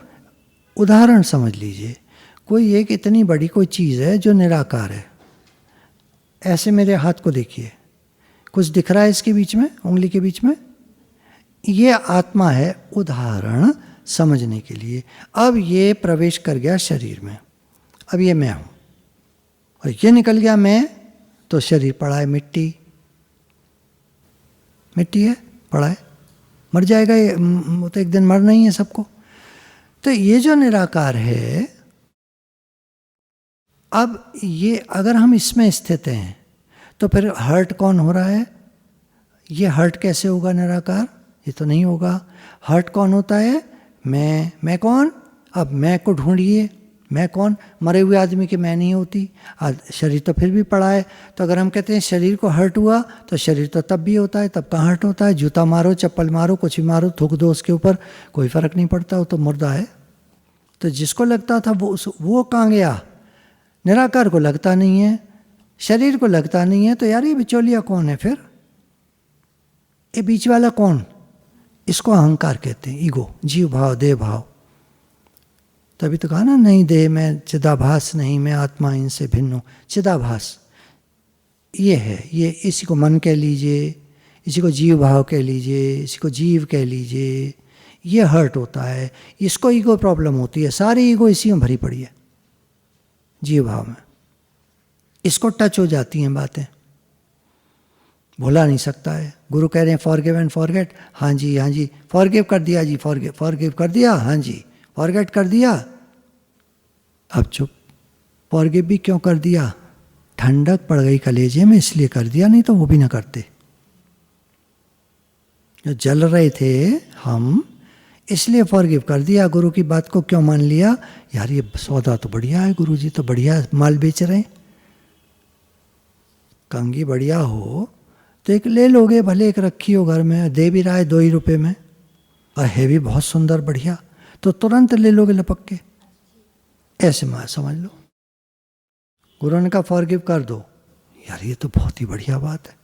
उदाहरण समझ लीजिए, कोई एक इतनी बड़ी कोई चीज़ है जो निराकार है। ऐसे मेरे हाथ को देखिए, कुछ दिख रहा है इसके बीच में, उंगली के बीच में, ये आत्मा है, उदाहरण समझने के लिए। अब ये प्रवेश कर गया शरीर में, अब ये मैं हूँ, और ये निकल गया मैं, तो शरीर पड़ा है मिट्टी, मिट्टी है, पड़ा है, मर जाएगा ये, वो तो एक दिन मरना ही है सबको। तो ये जो निराकार है, अब ये अगर हम इसमें स्थित हैं तो फिर हर्ट कौन हो रहा है? ये हर्ट कैसे होगा निराकार? ये तो नहीं होगा। हर्ट कौन होता है? मैं कौन? अब मैं को ढूंढिए, मैं कौन? मरे हुए आदमी की मैं नहीं होती, शरीर तो फिर भी पड़ा है। तो अगर हम कहते हैं शरीर को हर्ट हुआ, तो शरीर तो तब भी होता है, तब कहाँ हर्ट होता है? जूता मारो, चप्पल मारो, कुछ भी मारो, थूक दो उसके ऊपर, कोई फर्क नहीं पड़ता, वो तो मुर्दा है। तो जिसको लगता था वो कहाँ गया? निराकार को लगता नहीं है, शरीर को लगता नहीं है, तो यार ये बिचौलिया कौन है फिर? ये बीच वाला कौन? इसको अहंकार कहते हैं, ईगो, जीव भाव, देह भाव। तभी तो कहा ना, नहीं देह में चिदाभास नहीं, मैं आत्मा इनसे भिन्न हूँ। चिदाभास ये है, ये इसी को मन कह लीजिए, इसी को जीव भाव कह लीजिए, इसी को जीव कह लीजिए। ये हर्ट होता है, इसको ईगो प्रॉब्लम होती है। सारी ईगो इसी में भरी पड़ी है, जीव भाव में। इसको टच हो जाती हैं बातें, भुला नहीं सकता है। गुरु कह रहे हैं फॉरगिव एंड फॉरगेट, हाँ जी हाँ जी, फॉरगिव कर दिया जी, फॉरगिव कर दिया, हाँ जी, फॉरगेट कर दिया, अब चुप। फॉरगिव भी क्यों कर दिया? ठंडक पड़ गई कलेजे में इसलिए कर दिया, नहीं तो वो भी ना करते। जो जल रहे थे हम, इसलिए फॉरगिव कर दिया। गुरु की बात को क्यों मान लिया? यार ये सौदा तो बढ़िया है, गुरु जी तो बढ़िया माल बेच रहे हैं। कंघी बढ़िया हो तो एक ले लोगे, भले एक रखी हो घर में, दे भी रहा है 2 ही रुपये में, और है भी बहुत सुंदर बढ़िया, तो तुरंत ले लोगे लपक के। ऐसे मैं समझ लो। गुरु ने कहा फॉरगिव कर दो, यार ये तो बहुत ही बढ़िया बात है।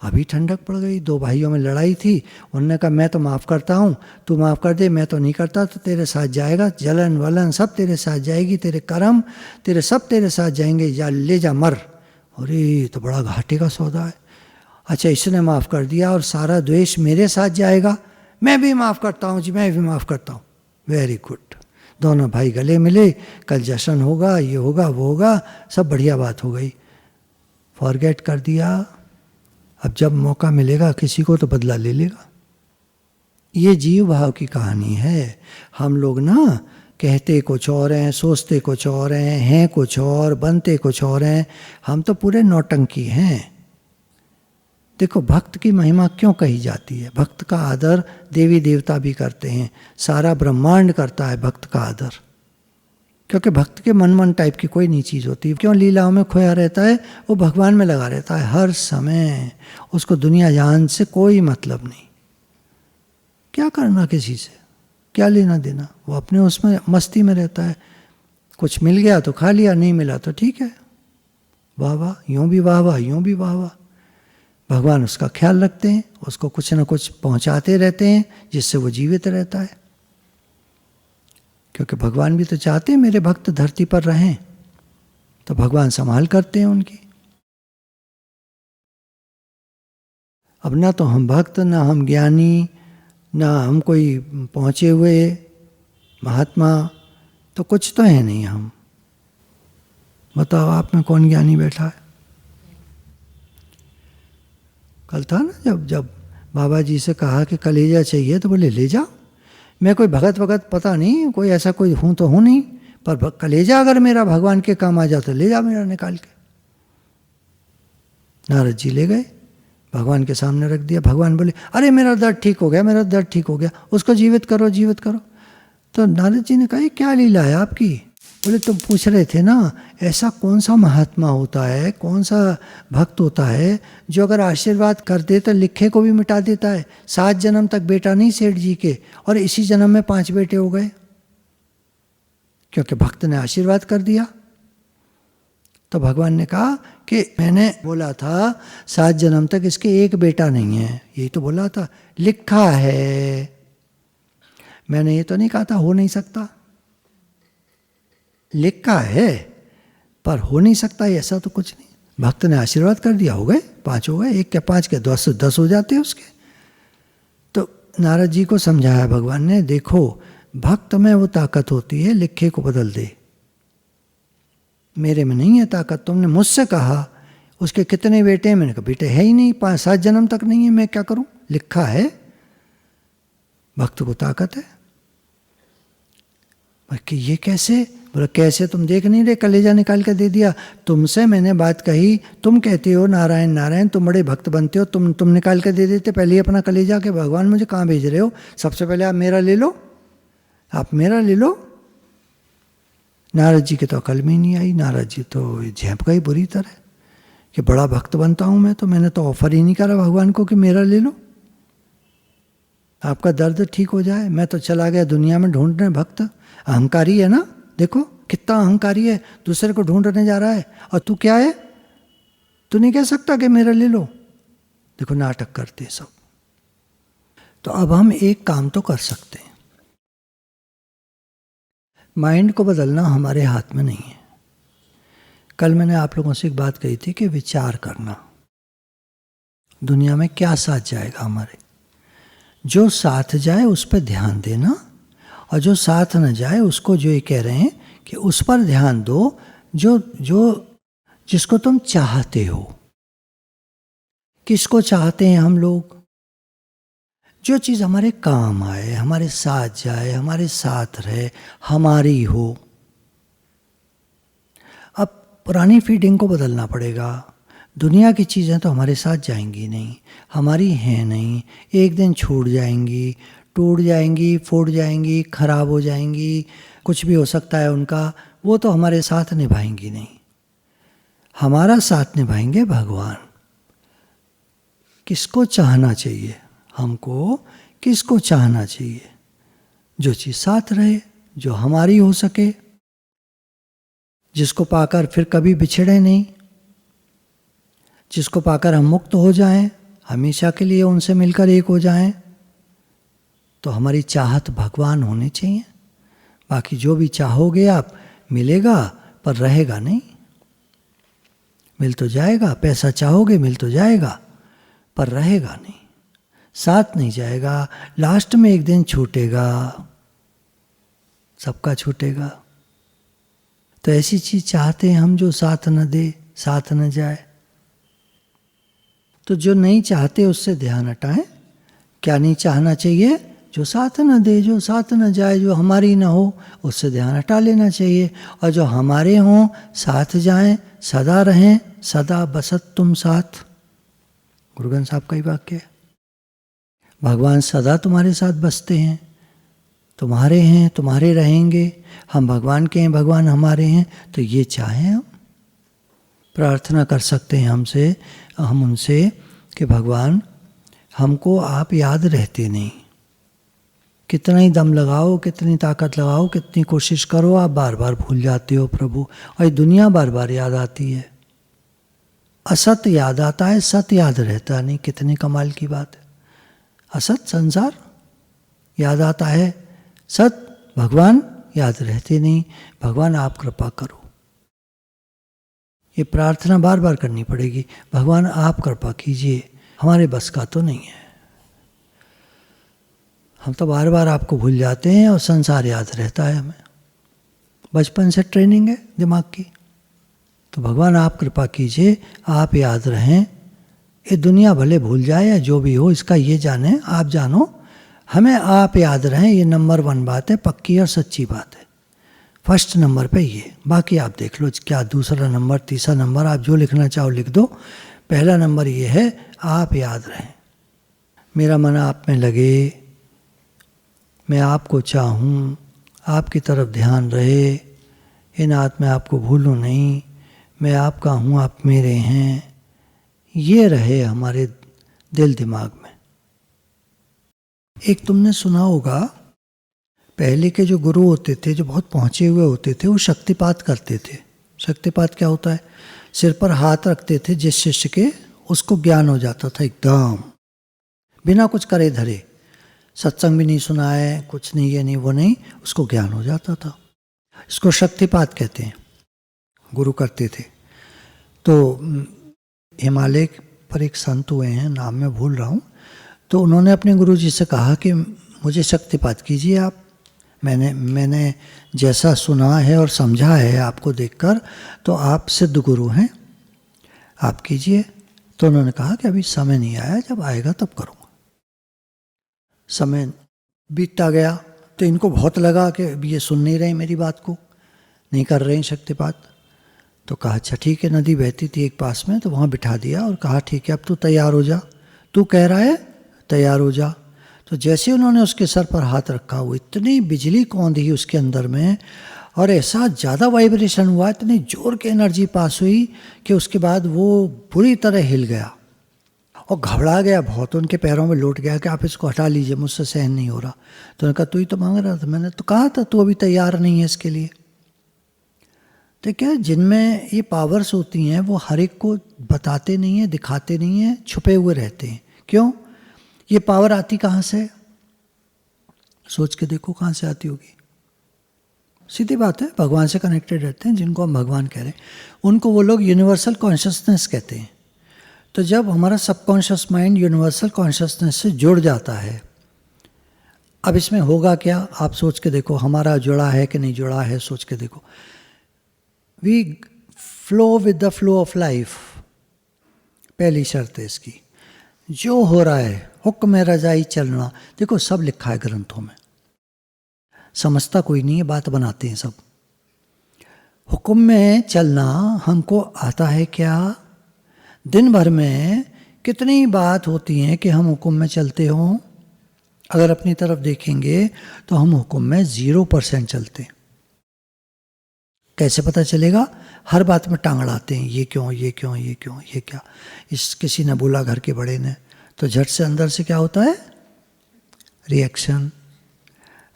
अभी ठंडक पड़ गई, 2 भाइयों में लड़ाई थी, उन्होंने कहा मैं तो माफ़ करता हूँ, तू माफ़ कर दे, मैं तो नहीं करता, तो तेरे साथ जाएगा, जलन वलन सब तेरे साथ जाएगी, तेरे कर्म तेरे सब तेरे साथ जाएंगे, या ले जा मर। अरे तो बड़ा घाटे का सौदा है। अच्छा इसने माफ़ कर दिया और सारा द्वेष मेरे साथ जाएगा, मैं भी माफ़ करता हूँ जी, मैं भी माफ़ करता हूँ। वेरी गुड, दोनों भाई गले मिले, कल जश्न होगा, ये होगा वो होगा, सब बढ़िया बात हो गई। फॉरगेट कर दिया, अब जब मौका मिलेगा किसी को तो बदला ले लेगा। ये जीव भाव की कहानी है। हम लोग ना कहते कुछ और हैं, सोचते कुछ और हैं कुछ और, बनते कुछ और हैं। हम तो पूरे नौटंकी हैं। देखो भक्त की महिमा क्यों कही जाती है? भक्त का आदर देवी देवता भी करते हैं, सारा ब्रह्मांड करता है भक्त का आदर, क्योंकि भक्त के मन टाइप की कोई नहीं चीज़ होती। क्यों? लीलाओं में खोया रहता है, वो भगवान में लगा रहता है हर समय, उसको दुनिया जहान से कोई मतलब नहीं। क्या करना किसी से, क्या लेना देना, वो अपने उसमें मस्ती में रहता है। कुछ मिल गया तो खा लिया, नहीं मिला तो ठीक है, वाह वाह, यूँ भी वाह वाह, यूँ भी वाह वाह। भगवान उसका ख्याल रखते हैं, उसको कुछ ना कुछ पहुंचाते रहते हैं जिससे वो जीवित रहता है। क्योंकि भगवान भी तो चाहते हैं मेरे भक्त धरती पर रहें, तो भगवान संभाल करते हैं उनकी। अब ना तो हम भक्त, ना हम ज्ञानी, ना हम कोई पहुँचे हुए महात्मा, तो कुछ तो है नहीं हम। बताओ आप में कौन ज्ञानी बैठा है? कल था ना जब बाबा जी से कहा कि कलेजा चाहिए, तो बोले ले जाओ। मैं कोई भगत वगत पता नहीं, कोई ऐसा कोई हूँ तो हूँ नहीं, पर कलेजा अगर मेरा भगवान के काम आ जाता तो ले जा मेरा निकाल के। नारद जी ले गए, भगवान के सामने रख दिया। भगवान बोले अरे मेरा दर्द ठीक हो गया, मेरा दर्द ठीक हो गया, उसको जीवित करो जीवित करो। तो नारद जी ने कहा क्या लीला है आपकी? बोले तुम पूछ रहे थे ना, ऐसा कौन सा महात्मा होता है, कौन सा भक्त होता है जो अगर आशीर्वाद कर दे तो लिखे को भी मिटा देता है। 7 जन्म तक बेटा नहीं सेठ जी के, और इसी जन्म में 5 बेटे हो गए, क्योंकि भक्त ने आशीर्वाद कर दिया। तो भगवान ने कहा कि मैंने बोला था 7 जन्म तक इसके एक बेटा नहीं है, यही तो बोला था, लिखा है। मैंने ये तो नहीं कहा था हो नहीं सकता, लिखा है पर हो नहीं सकता ऐसा तो कुछ नहीं। भक्त ने आशीर्वाद कर दिया, हो गए 5 हो गए, 1 के 5 के 10 हो जाते हैं उसके। तो नारद जी को समझाया भगवान ने, देखो भक्त में वो ताकत होती है लिखे को बदल दे, मेरे में नहीं है ताकत। तुमने मुझसे कहा उसके कितने बेटे हैं, मैंने कहा बेटे है ही नहीं, 5-7 जन्म तक नहीं है, मैं क्या करूं, लिखा है। भक्त को ताकत है। कि ये कैसे? बोला कैसे, तुम देख नहीं रहे, कलेजा निकाल कर दे दिया। तुमसे मैंने बात कही, तुम कहते हो नारायण नारायण, तुम बड़े भक्त बनते हो, तुम निकाल कर दे देते पहले ही अपना कलेजा के भगवान मुझे कहाँ भेज रहे हो, सबसे पहले आप मेरा ले लो, आप मेरा ले लो। नारद जी की तो अकल में ही नहीं आई, नारद जी तो झेप गई बुरी तरह कि बड़ा भक्त बनता हूँ मैं, तो मैंने तो ऑफर ही नहीं करा भगवान को कि मेरा ले लो, आपका दर्द ठीक हो जाए। मैं तो चला गया दुनिया में ढूंढने भक्त। अहंकारी है ना, देखो कितना अहंकारी है, दूसरे को ढूंढने जा रहा है, और तू क्या है, तू नहीं कह सकता कि मेरा ले लो। देखो नाटक करते सब। तो अब हम एक काम तो कर सकते हैं। माइंड को बदलना हमारे हाथ में नहीं है। कल मैंने आप लोगों से एक बात कही थी कि विचार करना, दुनिया में क्या साथ जाएगा हमारे। जो साथ जाए उस पर ध्यान देना, और जो साथ न जाए उसको, जो ये कह रहे हैं कि उस पर ध्यान दो जो जो जिसको तुम चाहते हो। किसको चाहते हैं हम लोग? जो चीज़ हमारे काम आए, हमारे साथ जाए, हमारे साथ रहे, हमारी हो। अब पुरानी फीडिंग को बदलना पड़ेगा। दुनिया की चीज़ें तो हमारे साथ जाएंगी नहीं, हमारी हैं नहीं, एक दिन छूट जाएंगी, टूट जाएंगी, फूट जाएंगी, खराब हो जाएंगी, कुछ भी हो सकता है उनका, वो तो हमारे साथ निभाएंगी नहीं। हमारा साथ निभाएंगे भगवान। किसको चाहना चाहिए हमको? किसको चाहना चाहिए? जो चीज़ साथ रहे, जो हमारी हो सके, जिसको पाकर फिर कभी बिछड़े नहीं, जिसको पाकर हम मुक्त हो जाएं, हमेशा के लिए उनसे मिलकर एक हो जाएं। तो हमारी चाहत भगवान होने चाहिए। बाकी जो भी चाहोगे आप, मिलेगा पर रहेगा नहीं। मिल तो जाएगा, पैसा चाहोगे मिल तो जाएगा पर रहेगा नहीं, साथ नहीं जाएगा। लास्ट में एक दिन छूटेगा, सबका छूटेगा। तो ऐसी चीज चाहते हैं हम जो साथ न दे, साथ न जाए। तो जो नहीं चाहते उससे ध्यान हटाएं। क्या नहीं चाहना चाहिए? जो साथ न दे, जो साथ न जाए, जो हमारी ना हो, उससे ध्यान हटा लेना चाहिए। और जो हमारे हों, साथ जाएं, सदा रहें, सदा बसत तुम साथ। गुरु ग्रंथ साहब का ही वाक्य है। भगवान सदा तुम्हारे साथ बसते हैं, तुम्हारे हैं, तुम्हारे रहेंगे। हम भगवान के हैं, भगवान हमारे हैं। तो ये चाहें हम प्रार्थना कर सकते हैं हम उनसे कि भगवान हमको आप याद रहते नहीं। कितना ही दम लगाओ, कितनी ताकत लगाओ, कितनी कोशिश करो, आप बार बार भूल जाते हो प्रभु। और ये दुनिया बार बार याद आती है। असत याद आता है, सत याद रहता नहीं। कितनी कमाल की बात है। असत संसार याद आता है, सत भगवान याद रहते नहीं। भगवान आप कृपा करो। ये प्रार्थना बार बार करनी पड़ेगी। भगवान आप कृपा कीजिए, हमारे बस का तो नहीं है। हम तो बार बार आपको भूल जाते हैं और संसार याद रहता है हमें। बचपन से ट्रेनिंग है दिमाग की। तो भगवान आप कृपा कीजिए, आप याद रहें। ये दुनिया भले भूल जाए या जो भी हो, इसका ये जाने, आप जानो, हमें आप याद रहें। ये नंबर 1 बात है, पक्की और सच्ची बात है। फर्स्ट नंबर पे ये, बाकी आप देख लो क्या दूसरा नंबर, तीसरा नंबर, आप जो लिखना चाहो लिख दो। पहला नंबर ये है, आप याद रहें। मेरा मन आप में लगे, मैं आपको चाहूँ, आपकी तरफ ध्यान रहे। इन आत्मा में आपको भूलूँ नहीं, मैं आपका हूँ, आप मेरे हैं। ये रहे हमारे दिल दिमाग में। एक तुमने सुना होगा, पहले के जो गुरु होते थे, जो बहुत पहुँचे हुए होते थे, वो शक्तिपात करते थे। शक्तिपात क्या होता है? सिर पर हाथ रखते थे जिस शिष्य के, उसको ज्ञान हो जाता था एकदम, बिना कुछ करे धरे। सत्संग भी नहीं सुना है, कुछ नहीं, ये नहीं वो नहीं, उसको ज्ञान हो जाता था। इसको शक्तिपात कहते हैं। गुरु करते थे। तो हिमालय पर एक संत हुए हैं, नाम मैं भूल रहा हूँ। तो उन्होंने अपने गुरु जी से कहा कि मुझे शक्तिपात कीजिए आप। मैंने जैसा सुना है और समझा है आपको देखकर, तो आप सिद्ध गुरु हैं, आप कीजिए। तो उन्होंने कहा कि अभी समय नहीं आया, जब आएगा तब करूँगा। समय बीतता गया तो इनको बहुत लगा कि ये सुन नहीं रहे मेरी बात को, नहीं कर रहे हैं शक्तिपात। तो कहा अच्छा ठीक है। नदी बहती थी एक पास में, तो वहाँ बिठा दिया और कहा ठीक है अब तू तैयार हो जा, तू कह रहा है तैयार हो जा। तो जैसे उन्होंने उसके सर पर हाथ रखा, वो इतनी बिजली कौंधी उसके अंदर में, और ऐसा ज़्यादा वाइब्रेशन हुआ, इतनी जोर की एनर्जी पास हुई कि उसके बाद वो बुरी तरह हिल गया और घबरा गया बहुत। उनके पैरों में लौट गया कि आप इसको हटा लीजिए, मुझसे सहन नहीं हो रहा। तो उन्होंने कहा तू ही तो मांग रहा था, मैंने तो कहा था तू अभी तैयार नहीं है इसके लिए। तो क्या जिनमें ये पावर्स होती हैं वो हर एक को बताते नहीं हैं, दिखाते नहीं हैं, छुपे हुए रहते हैं। क्यों? ये पावर आती कहाँ से? सोच के देखो कहाँ से आती होगी। सीधी बात है, भगवान से कनेक्टेड रहते हैं जिनको हम भगवान कह रहे हैं, उनको वो लोग यूनिवर्सल कॉन्शियसनेस कहते हैं। तो जब हमारा सबकॉन्शियस माइंड यूनिवर्सल कॉन्शियसनेस से जुड़ जाता है, अब इसमें होगा क्या, आप सोच के देखो, हमारा जुड़ा है कि नहीं जुड़ा है, सोच के देखो। We flow with the flow of life, पहली शर्त है इसकी। जो हो रहा है हुक्म में रजाई चलना, देखो सब लिखा है ग्रंथों में, समझता कोई नहीं है, बात बनाते हैं सब। हुक्म में चलना हमको आता है क्या? दिन भर में कितनी बात होती है कि हम हुक्म में चलते हों? अगर अपनी तरफ देखेंगे तो हम हुक्म में 0% चलते हैं। कैसे पता चलेगा? हर बात में टांग अड़ाते हैं, ये क्यों, ये क्यों, ये क्यों, ये क्या, इस किसी ने बोला घर के बड़े ने, तो झट से अंदर से क्या होता है? रिएक्शन।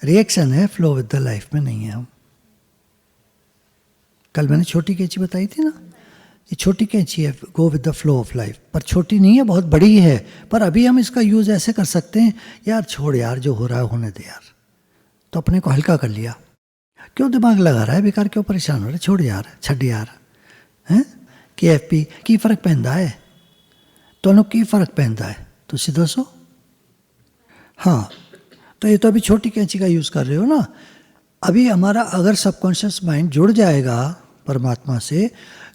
रिएक्शन है, फ्लो विद द लाइफ में नहीं है हम। कल मैंने छोटी कैंची बताई थी ना, ये छोटी कैंची है, गो with the flow of life, पर छोटी नहीं है, बहुत बड़ी है। पर अभी हम इसका यूज़ ऐसे कर सकते हैं, यार छोड़ यार, जो हो रहा है होने दे यार, तो अपने को हल्का कर लिया। क्यों दिमाग लगा रहा है बेकार, क्यों परेशान हो रहा है, छोड़ यार, छड़ यार, हैं KFP की फ़र्क पैंदा है, दोनों की फ़र्क पैंदा है, तो सीधा सो। हाँ, तो ये तो अभी छोटी कैंची का यूज़ कर रहे हो ना। अभी हमारा अगर सबकॉन्शियस माइंड जुड़ जाएगा परमात्मा से,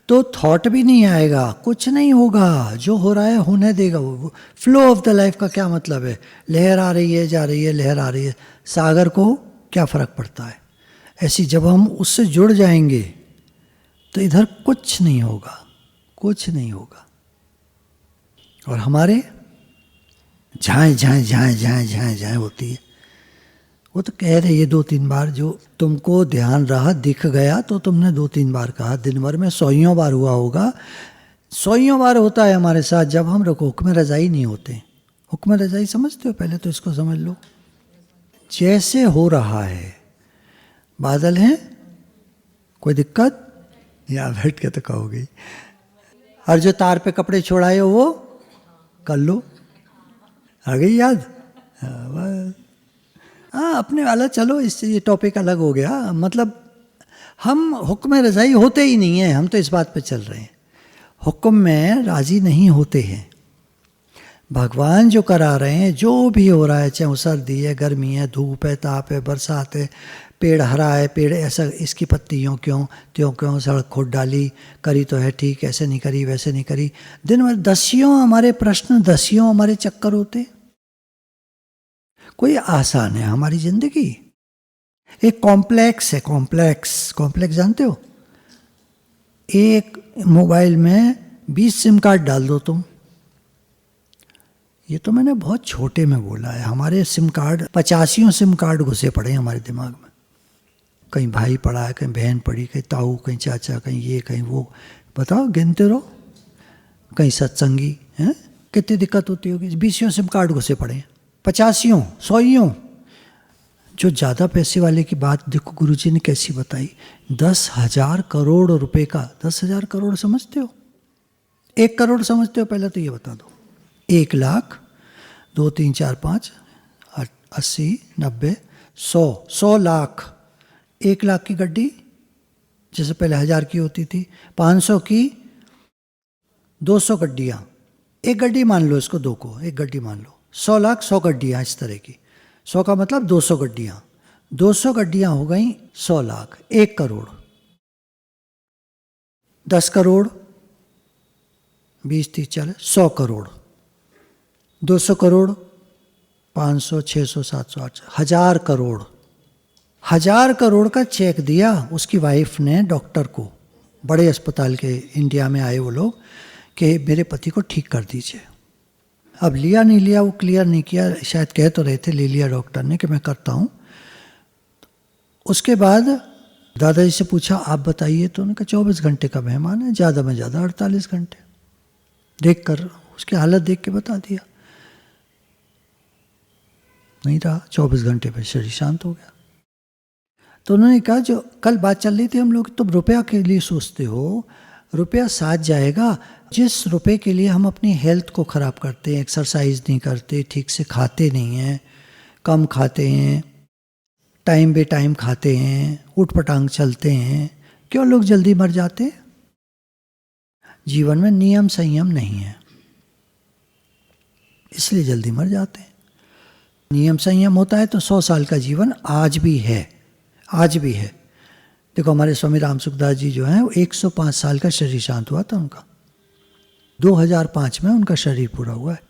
तो थॉट भी नहीं आएगा, कुछ नहीं होगा, जो हो रहा है होने देगा। वो फ्लो ऑफ द लाइफ का क्या मतलब है? लहर आ रही है, जा रही है, लहर आ रही है, सागर को क्या फ़र्क पड़ता है? ऐसी जब हम उससे जुड़ जाएंगे तो इधर कुछ नहीं होगा, कुछ नहीं होगा। और हमारे झाएँ झाएँ झाएँ झाएँ झाएँ झाएँ होती है। वो तो कह रहे ये 2-3 बार, जो तुमको ध्यान रहा दिख गया तो तुमने 2-3 बार कहा, दिन भर में 100 बार हुआ होगा। 100 बार होता है हमारे साथ जब हम हुक्म रजाई नहीं होते। हुक्म रजाई समझते हो? पहले तो इसको समझ लो। जैसे हो रहा है, बादल हैं, कोई दिक्कत? यहाँ बैठ के तो कहोगे, और जो तार पे कपड़े छोड़ाए हो वो कर लो, आ गई याद? हाँ, अपने वाला चलो, इससे ये टॉपिक अलग हो गया। मतलब हम हुक्म में रज़ाई होते ही नहीं हैं, हम तो इस बात पे चल रहे हैं, हुक्म में राज़ी नहीं होते हैं। भगवान जो करा रहे हैं, जो भी हो रहा है, चाहे वो सर्दी है, गर्मी है, धूप है, ताप है, बरसात है, पेड़ हरा है, पेड़ ऐसा, इसकी पत्ती यूँ क्यों, त्यों क्यों, सड़क खोद डाली, करी तो है ठीक, ऐसे नहीं करी, वैसे नहीं करी, दिन भर दसियों हमारे प्रश्न, दसियों हमारे चक्कर होते। कोई आसान है हमारी जिंदगी? एक कॉम्प्लेक्स है, कॉम्प्लेक्स। कॉम्प्लेक्स जानते हो? एक मोबाइल में 20 सिम कार्ड डाल दो तुम। ये तो मैंने बहुत छोटे में बोला है, हमारे सिम कार्ड 85 सिम कार्ड घुसे पड़े हैं हमारे दिमाग में। कहीं भाई पड़ा है, कहीं बहन पड़ी, कहीं ताऊ, कहीं चाचा, कहीं ये, कहीं वो, बताओ, गिनते रहो। कहीं सत्संगी हैं, कितनी दिक्कत होती होगी। 20 सिम कार्ड घुसे पड़े हैं, 85, 100। जो ज़्यादा पैसे वाले की बात देखो, गुरुजी ने कैसी बताई। 10,000 करोड़ रुपए का, 10,000 करोड़ समझते हो? 1 करोड़ समझते हो? पहले तो ये बता दो। 1 लाख, 2, 3, 4, 5, 80, 90, 100, 100 लाख। 1 लाख की गड्डी, जैसे पहले 1000 की होती थी, 500 की 200 गड्डियाँ। एक गड्डी मान लो इसको, 2 को एक गड्डी मान लो। 100 लाख 100 गड्डियाँ इस तरह की। 100 का मतलब 200 गड्डियाँ। 200 गड्डियाँ हो गई 100 लाख। 1 करोड़, 10 करोड़, 20, 30, 40, 100 करोड़, 200 करोड़, 500, 600, 700, 800, 1000 करोड़। 1000 करोड़ का चेक दिया उसकी वाइफ ने डॉक्टर को, बड़े अस्पताल के, इंडिया में आए वो लोग, कि मेरे पति को ठीक कर दीजिए। अब लिया नहीं लिया वो क्लियर नहीं किया, शायद कह तो रहे थे ले लिया डॉक्टर ने कि मैं करता हूँ। उसके बाद दादाजी से पूछा आप बताइए, तो उन्होंने कहा 24 घंटे का मेहमान है, ज़्यादा में ज़्यादा 48 घंटे। देख कर उसकी हालत देख के बता दिया, नहीं रहा, 24 घंटे में शरीर शांत हो गया। तो उन्होंने कहा जो कल बात चल रही थी हम लोग, तुम रुपया के लिए सोचते हो, रुपया साथ जाएगा। जिस रुपए के लिए हम अपनी हेल्थ को ख़राब करते हैं, एक्सरसाइज नहीं करते, ठीक से खाते नहीं हैं, कम खाते हैं, टाइम बे टाइम खाते हैं, उठ पटांग चलते हैं, क्यों लोग जल्दी मर जाते हैं? जीवन में नियम संयम नहीं है, इसलिए जल्दी मर जाते हैं। नियम संयम होता है तो 100 साल का जीवन आज भी है, आज भी है। देखो हमारे स्वामी राम सुखदास जी जो हैं, वो 105 साल का शरीर शांत हुआ था उनका। 2005 में उनका शरीर पूरा हुआ है।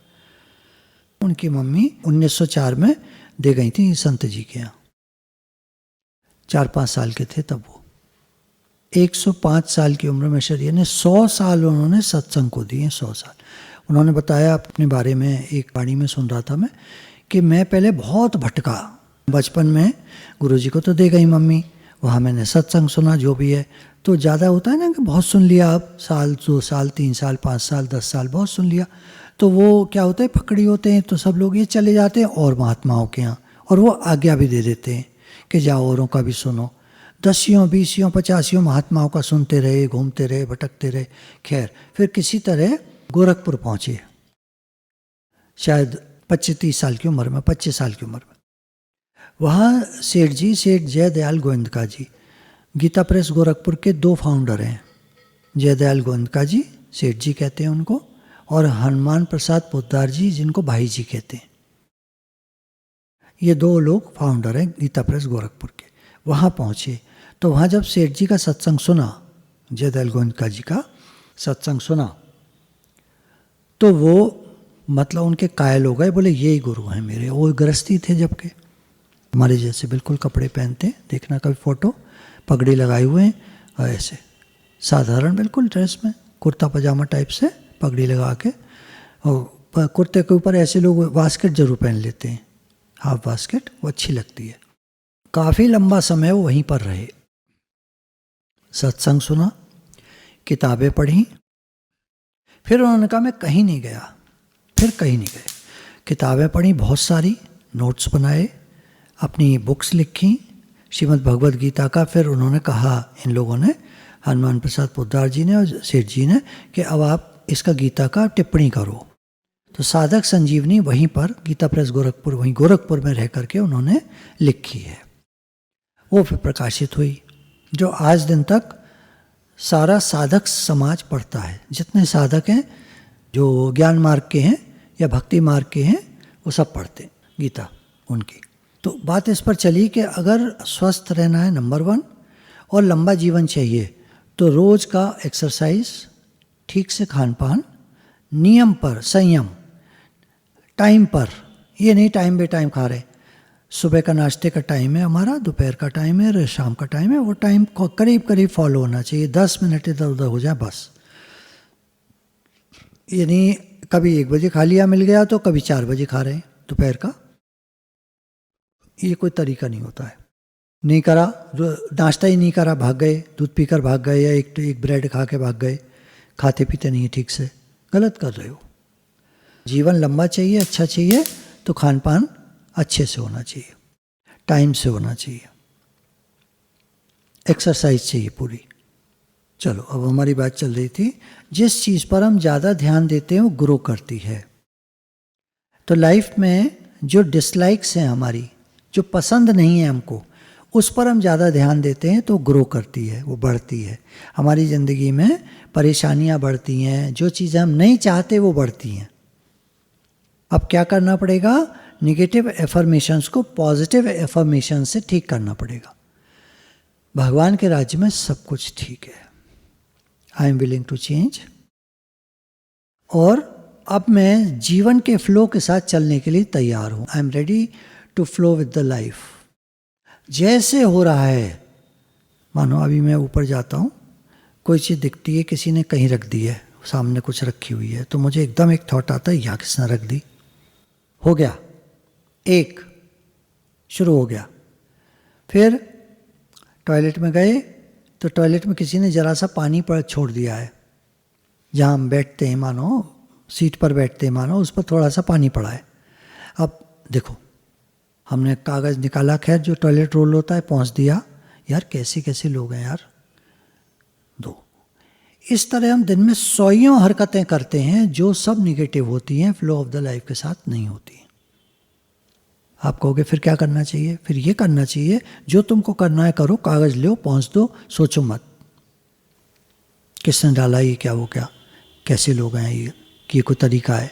उनकी मम्मी 1904 में दे गई थी संत जी के यहाँ, 4-5 साल के थे तब वो। 105 साल की उम्र में शरीर ने 100 साल उन्होंने सत्संग को दिए, 100 साल। उन्होंने बताया अपने बारे में, एक वाणी में सुन रहा था मैं, कि मैं पहले बहुत भटका। बचपन में गुरुजी को तो दे गई मम्मी, वहाँ मैंने सत्संग सुना जो भी है, तो ज़्यादा होता है ना कि बहुत सुन लिया, अब साल 2 साल 3 साल 5 साल 10 साल बहुत सुन लिया, तो वो क्या होता है, पकड़ी होते हैं, तो सब लोग ये चले जाते हैं और महात्माओं के यहाँ, और वो आज्ञा भी दे देते हैं कि जाओ औरों का भी सुनो। 10 20 50 महात्माओं का सुनते रहे, घूमते रहे, भटकते रहे। खैर फिर किसी तरह गोरखपुर पहुँचे, शायद 25-30 साल की उम्र में, 25 साल की उम्र में। वहाँ सेठ जयदयाल गोविंदका जी, गीता प्रेस गोरखपुर के 2 फाउंडर हैं। जयदयाल गोविंदका जी, सेठ जी कहते हैं उनको, और हनुमान प्रसाद पोद्दार जी, जिनको भाई जी कहते हैं। ये 2 लोग फाउंडर हैं गीता प्रेस गोरखपुर के। वहाँ पहुँचे तो वहाँ जब सेठ जी का सत्संग सुना, जयदयाल गोविंदका जी का सत्संग सुना, तो वो मतलब उनके कायल हो गए, बोले यही गुरु हैं मेरे। वो गृहस्थी थे, जबकि हमारे जैसे बिल्कुल कपड़े पहनते हैं, देखना कभी फोटो, पगड़ी लगाए हुए हैं, और ऐसे साधारण बिल्कुल ड्रेस में, कुर्ता पजामा टाइप से पगड़ी लगा के, और कुर्ते के ऊपर ऐसे लोग बास्केट जरूर पहन लेते हैं, हाफ बास्केट, वो अच्छी लगती है। काफ़ी लंबा समय वो वहीं पर रहे, सत्संग सुना, किताबें पढ़ी। फिर उन्होंने कहा मैं कहीं नहीं गया, फिर कहीं नहीं गए। किताबें पढ़ी बहुत सारी, नोट्स बनाए, अपनी बुक्स लिखी श्रीमद् भगवद गीता का। फिर उन्होंने कहा, इन लोगों ने, हनुमान प्रसाद पोद्दार जी ने और सेठ जी ने, कि अब आप इसका गीता का टिप्पणी करो। तो साधक संजीवनी वहीं पर गीता प्रेस गोरखपुर, वहीं गोरखपुर में रह करके उन्होंने लिखी है। वो फिर प्रकाशित हुई, जो आज दिन तक सारा साधक समाज पढ़ता है। जितने साधक हैं जो ज्ञान मार्ग के हैं या भक्ति मार्ग के हैं, वो सब पढ़ते हैं गीता उनकी। तो बात इस पर चली कि अगर स्वस्थ रहना है नंबर 1 और लंबा जीवन चाहिए, तो रोज़ का एक्सरसाइज, ठीक से खान पान, नियम पर संयम, टाइम पर, ये नहीं टाइम बे टाइम खा रहे। सुबह का नाश्ते का टाइम है हमारा, दोपहर का टाइम है, शाम का टाइम है, वो टाइम को करीब करीब फॉलो होना चाहिए। 10 मिनट इधर उधर हो जाए बस। ये नहीं कभी 1 बजे खा लिया मिल गया, तो कभी 4 बजे खा रहे हैं दोपहर का, ये कोई तरीका नहीं होता है। नहीं करा, नाश्ता ही नहीं करा, भाग गए, दूध पीकर भाग गए, या एक ब्रेड खा के भाग गए, खाते पीते नहीं है ठीक से, गलत कर रहे हो। जीवन लंबा चाहिए, अच्छा चाहिए, तो खान पान अच्छे से होना चाहिए, टाइम से होना चाहिए, एक्सरसाइज चाहिए पूरी। चलो अब हमारी बात चल रही थी, जिस चीज़ पर हम ज़्यादा ध्यान देते हैं वो ग्रो करती है। तो लाइफ में जो डिसलाइक्स हैं हमारी, जो पसंद नहीं है हमको, उस पर हम ज़्यादा ध्यान देते हैं तो ग्रो करती है, वो बढ़ती है। हमारी ज़िंदगी में परेशानियाँ बढ़ती हैं, जो चीज़ें हम नहीं चाहते वो बढ़ती हैं। अब क्या करना पड़ेगा? निगेटिव एफर्मेशंस को पॉजिटिव एफर्मेशन से ठीक करना पड़ेगा। भगवान के राज्य में सब कुछ ठीक है, I am willing to change, और अब मैं जीवन के फ्लो के साथ चलने के लिए तैयार हूँ। I am ready to flow with the life. जैसे हो रहा है, मानो अभी मैं ऊपर जाता हूँ, कोई चीज़ दिखती है, किसी ने कहीं रख दी है, सामने कुछ रखी हुई है, तो मुझे एकदम एक थॉट आता है, यहाँ किसने रख दी, हो गया, एक शुरू हो गया। फिर टॉयलेट में गए तो टॉयलेट में किसी ने ज़रा सा पानी पर छोड़ दिया है, जहाँ हम बैठते हैं, मानो सीट पर बैठते हैं, मानो उस पर थोड़ा सा पानी पड़ा है। अब देखो, हमने कागज़ निकाला, खैर जो टॉयलेट रोल होता है, पहुँच दिया। यार कैसे कैसे लोग हैं यार। 2, इस तरह हम दिन में 100 हरकतें करते हैं जो सब निगेटिव होती हैं, फ्लो ऑफ द लाइफ के साथ नहीं होती। आप कहोगे फिर क्या करना चाहिए? फिर ये करना चाहिए जो तुमको करना है करो, कागज लो, पहुंच दो, सोचो मत किसने डाला ये क्या वो क्या, कैसे लोग हैं ये, कि ये कोई तरीका है।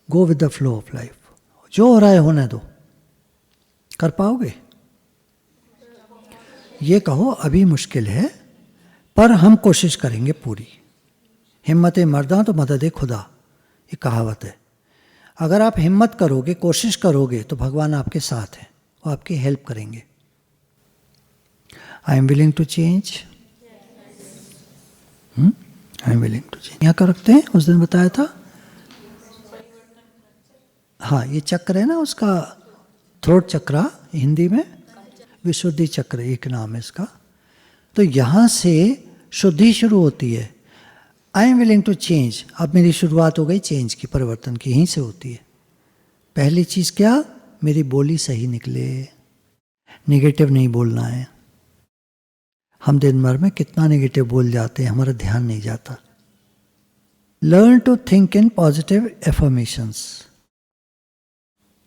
गो with the flow of life, जो हो रहा है होने दो। कर पाओगे? ये कहो अभी मुश्किल है पर हम कोशिश करेंगे पूरी। हिम्मत मर्दा तो मदद खुदा, ये कहावत है। अगर आप हिम्मत करोगे, कोशिश करोगे तो भगवान आपके साथ हैं, वो आपकी हेल्प करेंगे। I am willing to change, I am willing to change. यहाँ का रखते हैं, उस दिन बताया था। हाँ, ये चक्र है ना उसका, थ्रोट चक्र हिंदी में, विशुद्धि चक्र एक नाम है इसका। तो यहाँ से शुद्धि शुरू होती है। I am willing to change, अब मेरी शुरुआत हो गई चेंज की, परिवर्तन की, यहीं से होती है। पहली चीज़ क्या? मेरी बोली सही निकले, नेगेटिव नहीं बोलना है। हम दिन भर में कितना नेगेटिव बोल जाते हैं, हमारा ध्यान नहीं जाता। Learn to think in positive affirmations,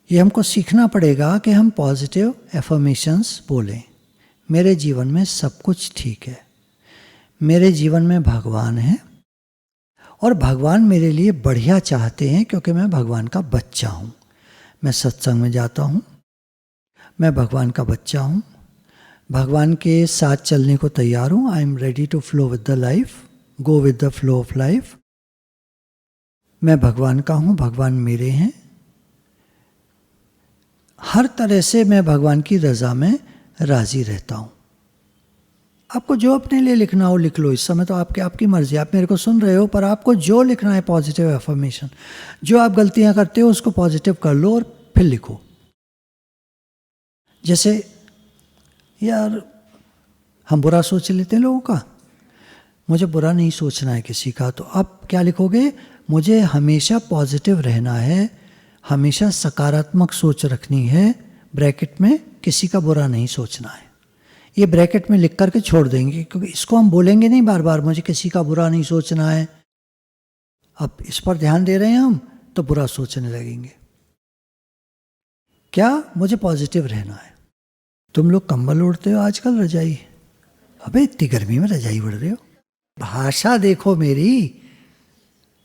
ये हमको सीखना पड़ेगा कि हम पॉजिटिव एफर्मेशंस बोलें। मेरे जीवन में सब कुछ ठीक है, मेरे जीवन में भगवान है और भगवान मेरे लिए बढ़िया चाहते हैं क्योंकि मैं भगवान का बच्चा हूँ। मैं सत्संग में जाता हूँ, मैं भगवान का बच्चा हूँ, भगवान के साथ चलने को तैयार हूँ। I am ready to flow with the life, go with the flow of life. मैं भगवान का हूँ, भगवान मेरे हैं। हर तरह से मैं भगवान की रज़ा में राज़ी रहता हूँ। आपको जो अपने लिए लिखना हो लिख लो, इस समय तो आपकी मर्जी, आप मेरे को सुन रहे हो, पर आपको जो लिखना है पॉजिटिव एफर्मेशन, जो आप गलतियां करते हो उसको पॉजिटिव कर लो और फिर लिखो। जैसे यार हम बुरा सोच लेते हैं लोगों का, मुझे बुरा नहीं सोचना है किसी का, तो अब क्या लिखोगे? मुझे हमेशा पॉजिटिव रहना है, हमेशा सकारात्मक सोच रखनी है, ब्रैकेट में किसी का बुरा नहीं सोचना है। ये ब्रैकेट में लिख करके छोड़ देंगे क्योंकि इसको हम बोलेंगे नहीं बार बार, मुझे किसी का बुरा नहीं सोचना है। अब इस पर ध्यान दे रहे हैं हम तो बुरा सोचने लगेंगे। क्या? मुझे पॉजिटिव रहना है। तुम लोग कंबल ओढ़ते हो आजकल, रजाई, अबे इतनी गर्मी में रजाई ओढ़ रहे हो। भाषा देखो मेरी,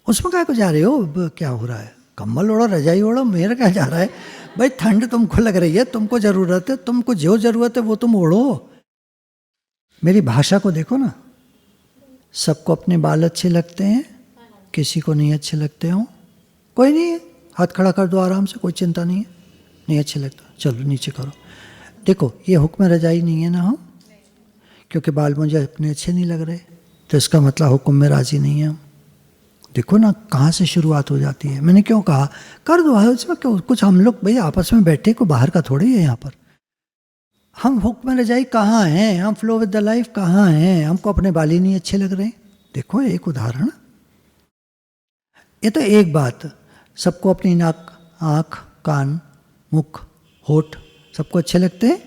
उसमें क्या को जा रहे हो? क्या हो रहा है? कंबल ओढ़ो, रजाई ओढ़ो, मेरा क्या जा रहा है भाई? ठंड तुमको लग रही है, तुमको जरूरत है, तुमको जो जरूरत है वो तुम ओढ़ो। मेरी भाषा को देखो ना, सबको अपने बाल अच्छे लगते हैं, किसी को नहीं अच्छे लगते हो, कोई नहीं है, हाथ खड़ा कर दो आराम से, कोई चिंता नहीं है। नहीं अच्छे लगता, चलो नीचे करो। देखो ये हुक्म रजाई नहीं है ना हम, क्योंकि बाल मुझे अपने अच्छे नहीं लग रहे, तो इसका मतलब हुक्म में राजी नहीं है हम। देखो ना कहाँ से शुरुआत हो जाती है। मैंने क्यों कहा कर दो, इसमें क्यों कुछ, हम लोग भाई आपस में बैठे, को बाहर का थोड़ी है यहाँ पर। हम हुक्म रजाई कहाँ हैं, हम फ्लो विद द लाइफ कहाँ हैं? हमको अपने बाल ही नहीं अच्छे लग रहे। देखो एक उदाहरण, ये तो एक बात, सबको अपनी नाक, आँख, कान, मुख, होठ सबको अच्छे लगते हैं,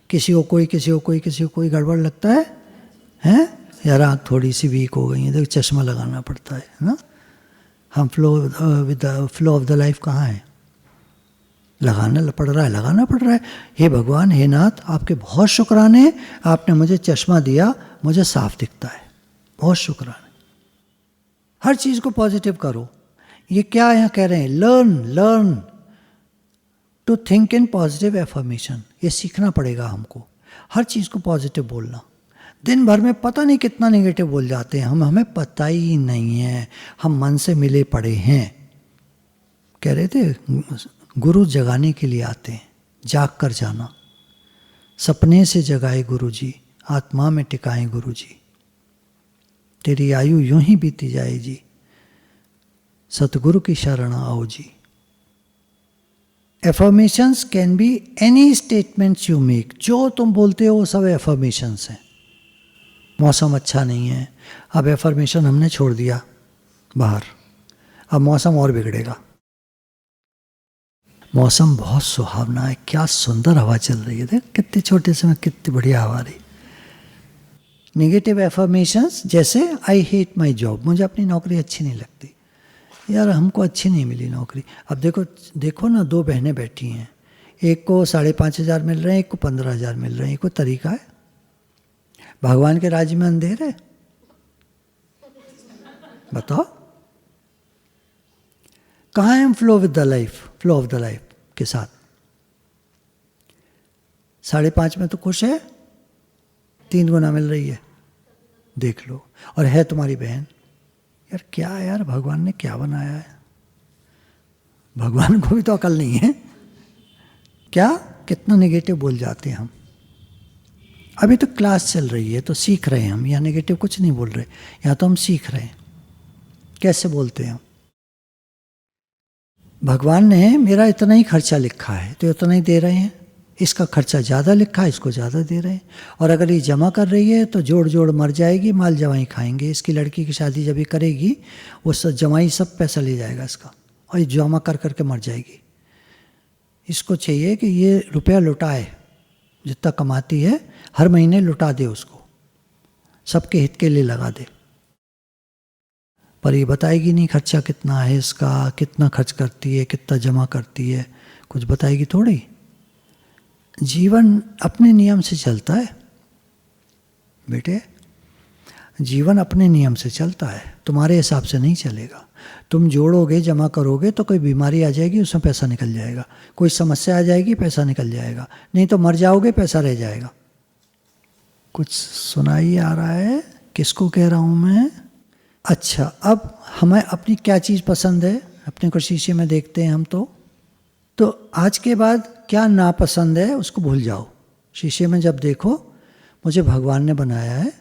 किसी को कोई, किसी को कोई, किसी को कोई गड़बड़ लगता है, हैं? यार आँख थोड़ी सी वीक हो गई है, देखो चश्मा लगाना पड़ता है ना। हम flow with the flow of the life कहाँ है? लगाना पड़ रहा है, लगाना पड़ रहा है। हे भगवान, हे नाथ, आपके बहुत शुक्राने, आपने मुझे चश्मा दिया, मुझे साफ दिखता है, बहुत शुक्राने। हर चीज़ को पॉजिटिव करो। ये क्या यहाँ कह रहे हैं? Learn to think in positive affirmation. ये सीखना पड़ेगा हमको, हर चीज़ को पॉजिटिव बोलना। दिन भर में पता नहीं कितना नेगेटिव बोल जाते हैं हम, हमें पता ही नहीं है, हम मन से मिले पड़े हैं। कह रहे थे गुरु जगाने के लिए आते हैं, जाग कर जाना, सपने से जगाए गुरु जी, आत्मा में टिकाए गुरु जी, तेरी आयु यूं ही बीती जाए जी, सतगुरु की शरण आओ जी। Affirmations can be any statements you make, जो तुम बोलते हो वो सब एफर्मेशंस हैं। मौसम अच्छा नहीं है, अब एफर्मेशन हमने छोड़ दिया बाहर, अब मौसम और बिगड़ेगा। मौसम बहुत सुहावना है, क्या सुंदर हवा चल रही है, देख कितने छोटे से में कितनी बढ़िया हवा रही। नेगेटिव एफर्मेशंस जैसे आई हेट माई जॉब, मुझे अपनी नौकरी अच्छी नहीं लगती, यार हमको अच्छी नहीं मिली नौकरी। अब देखो देखो ना, दो बहनें बैठी हैं, एक को 5,500 मिल रहे हैं, एक को 15,000 मिल रहे हैं, एक को तरीका है। भगवान के राज्य में अंधेर है? बताओ कहाँ है हम flow with the life, flow of the life के साथ? 5.5 में तो खुश है, 3 गुना मिल रही है, देख लो। और है तुम्हारी बहन, यार क्या है यार, भगवान ने क्या बनाया है? भगवान को भी तो अकल नहीं है क्या? कितना नेगेटिव बोल जाते हैं हम। अभी तो क्लास चल रही है तो सीख रहे हैं हम, यहाँ नेगेटिव कुछ नहीं बोल रहे, यहाँ तो हम सीख रहे हैं कैसे बोलते हैं हम। भगवान ने मेरा इतना ही खर्चा लिखा है तो इतना ही दे रहे हैं, इसका खर्चा ज़्यादा लिखा है इसको ज़्यादा दे रहे हैं। और अगर ये जमा कर रही है तो जोड़ जोड़ मर जाएगी, माल जवाई खाएंगे। इसकी लड़की की शादी जब ये करेगी वो सब जवाई सब पैसा ले जाएगा इसका, और ये जमा कर करके मर जाएगी। इसको चाहिए कि ये रुपया लुटाए, जितना कमाती है हर महीने लुटा दे उसको, सबके हित के लिए लगा दे। पर ये बताएगी नहीं खर्चा कितना है इसका, कितना खर्च करती है, कितना जमा करती है, कुछ बताएगी थोड़ी। जीवन अपने नियम से चलता है बेटे, जीवन अपने नियम से चलता है, तुम्हारे हिसाब से नहीं चलेगा। तुम जोड़ोगे जमा करोगे तो कोई बीमारी आ जाएगी, उसमें पैसा निकल जाएगा, कोई समस्या आ जाएगी पैसा निकल जाएगा, नहीं तो मर जाओगे पैसा रह जाएगा। कुछ सुनाई आ रहा है? किसको कह रहा हूँ मैं? अच्छा, अब हमें अपनी क्या चीज़ पसंद है, अपने को शीशे में देखते हैं हम तो आज के बाद क्या नापसंद है उसको भूल जाओ। शीशे में जब देखो, मुझे भगवान ने बनाया है,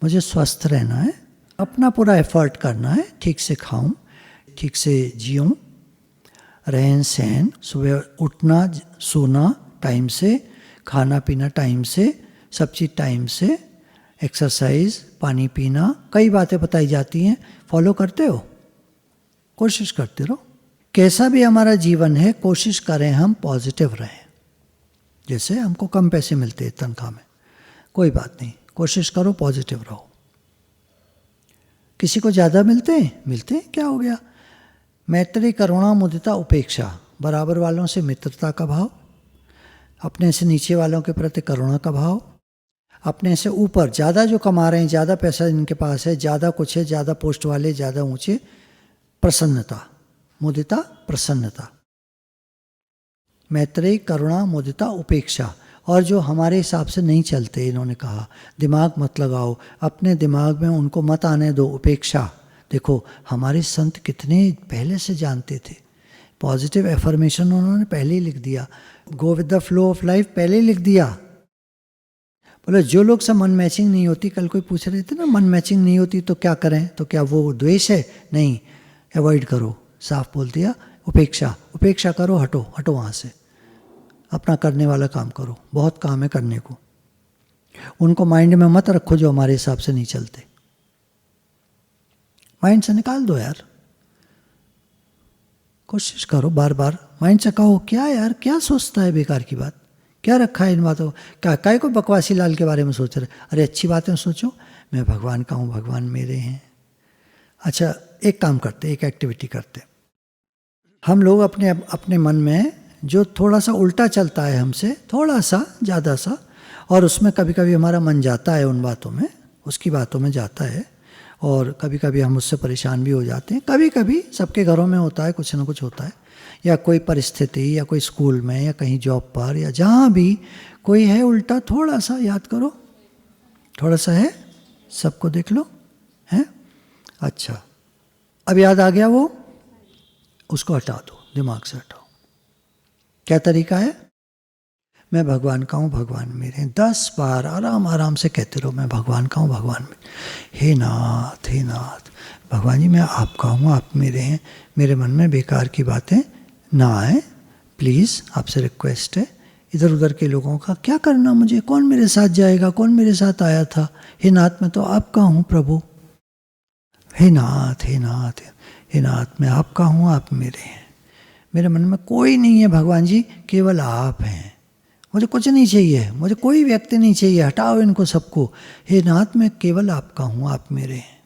मुझे स्वस्थ रहना है, अपना पूरा एफर्ट करना है, ठीक से खाऊं, ठीक से जीऊं, रहन सहन, सुबह उठना सोना टाइम से, खाना पीना टाइम से, सब चीज़ टाइम से, एक्सरसाइज, पानी पीना, कई बातें बताई जाती हैं, फॉलो करते हो? कोशिश करते रहो। कैसा भी हमारा जीवन है, कोशिश करें हम पॉजिटिव रहें। जैसे हमको कम पैसे मिलते हैं तनख्वाह में, कोई बात नहीं, कोशिश करो पॉजिटिव रहो। किसी को ज़्यादा मिलते हैं, क्या हो गया? मैत्री, करुणा, मुदिता, उपेक्षा, बराबर वालों से मित्रता का भाव, अपने से नीचे वालों के प्रति करुणा का भाव, अपने से ऊपर ज़्यादा जो कमा रहे हैं, ज़्यादा पैसा इनके पास है, ज़्यादा कुछ है, ज़्यादा पोस्ट वाले, ज़्यादा ऊंचे, प्रसन्नता, मुदिता, प्रसन्नता, मैत्री, करुणा, मुदिता, उपेक्षा। और जो हमारे हिसाब से नहीं चलते, इन्होंने कहा दिमाग मत लगाओ, अपने दिमाग में उनको मत आने दो, उपेक्षा। देखो हमारे संत कितने पहले से जानते थे, पॉजिटिव एफर्मेशन उन्होंने पहले ही लिख दिया, गो with the flow of life पहले ही लिख दिया। बोले जो लोग से मन मैचिंग नहीं होती, कल कोई पूछ रहे थे ना, मन मैचिंग नहीं होती तो क्या करें? तो क्या वो द्वेष है? नहीं, अवॉइड करो, साफ बोल दिया, उपेक्षा, उपेक्षा करो, हटो हटो वहाँ से, अपना करने वाला काम करो, बहुत काम है करने को। उनको माइंड में मत रखो जो हमारे हिसाब से नहीं चलते, माइंड से निकाल दो यार। कोशिश करो, बार बार माइंड से कहो, क्या यार क्या सोचता है बेकार की बात, क्या रखा है इन बातों, क्या काय को बकवासी लाल के बारे में सोच रहे? अरे अच्छी बातें सोचो, मैं भगवान का हूँ, भगवान मेरे हैं। अच्छा एक काम करते, एक एक्टिविटी करते, हम लोग अपने अपने मन में जो थोड़ा सा उल्टा चलता है हमसे, थोड़ा सा ज़्यादा सा, और उसमें कभी कभी हमारा मन जाता है उन बातों में, उसकी बातों में जाता है, और कभी कभी हम उससे परेशान भी हो जाते हैं। कभी कभी सबके घरों में होता है, कुछ ना कुछ होता है, या कोई परिस्थिति, या कोई स्कूल में, या कहीं जॉब पर, या जहाँ भी कोई है उल्टा, थोड़ा सा याद करो, थोड़ा सा है, सबको देख लो, है? अच्छा अब याद आ गया वो, उसको हटा दो, दिमाग से हटाओ। क्या तरीका है? मैं भगवान का हूँ, भगवान मेरे हैं। 10 बार आराम आराम से कहते रहो, मैं भगवान का हूँ, भगवान मेरे। हे नाथ, हे नाथ, भगवान जी मैं आपका हूँ, आप मेरे हैं, मेरे मन में बेकार की बातें ना आए प्लीज़, आपसे रिक्वेस्ट है। इधर उधर के लोगों का क्या करना मुझे, कौन मेरे साथ जाएगा, कौन मेरे साथ आया था, हे नाथ मैं तो आपका हूँ प्रभु, हे नाथ, हे नाथ, हे नाथ मैं आपका हूँ, आप मेरे हैं, मेरे मन में कोई नहीं है भगवान जी, केवल आप हैं, मुझे कुछ नहीं चाहिए, मुझे कोई व्यक्ति नहीं चाहिए, हटाओ इनको सबको। हे नाथ मैं केवल आपका हूँ, आप मेरे हैं।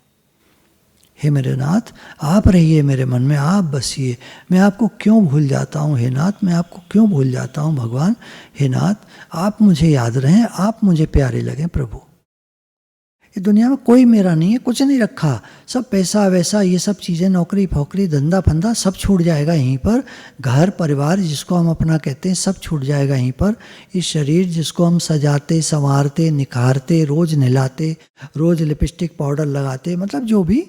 हे मेरे नाथ आप रहिए मेरे मन में, आप बसिए। मैं आपको क्यों भूल जाता हूँ हे नाथ, मैं आपको क्यों भूल जाता हूँ भगवान। हे नाथ आप मुझे याद रहें, आप मुझे प्यारे लगें प्रभु। ये दुनिया में कोई मेरा नहीं है, कुछ नहीं रखा, सब पैसा वैसा ये सब चीज़ें, नौकरी फौकरी धंधा फंदा सब छूट जाएगा यहीं पर। घर परिवार जिसको हम अपना कहते हैं सब छूट जाएगा यहीं पर। इस शरीर जिसको हम सजाते संवारते निखारते, रोज़ नहलाते, रोज़ लिपस्टिक पाउडर लगाते, मतलब जो भी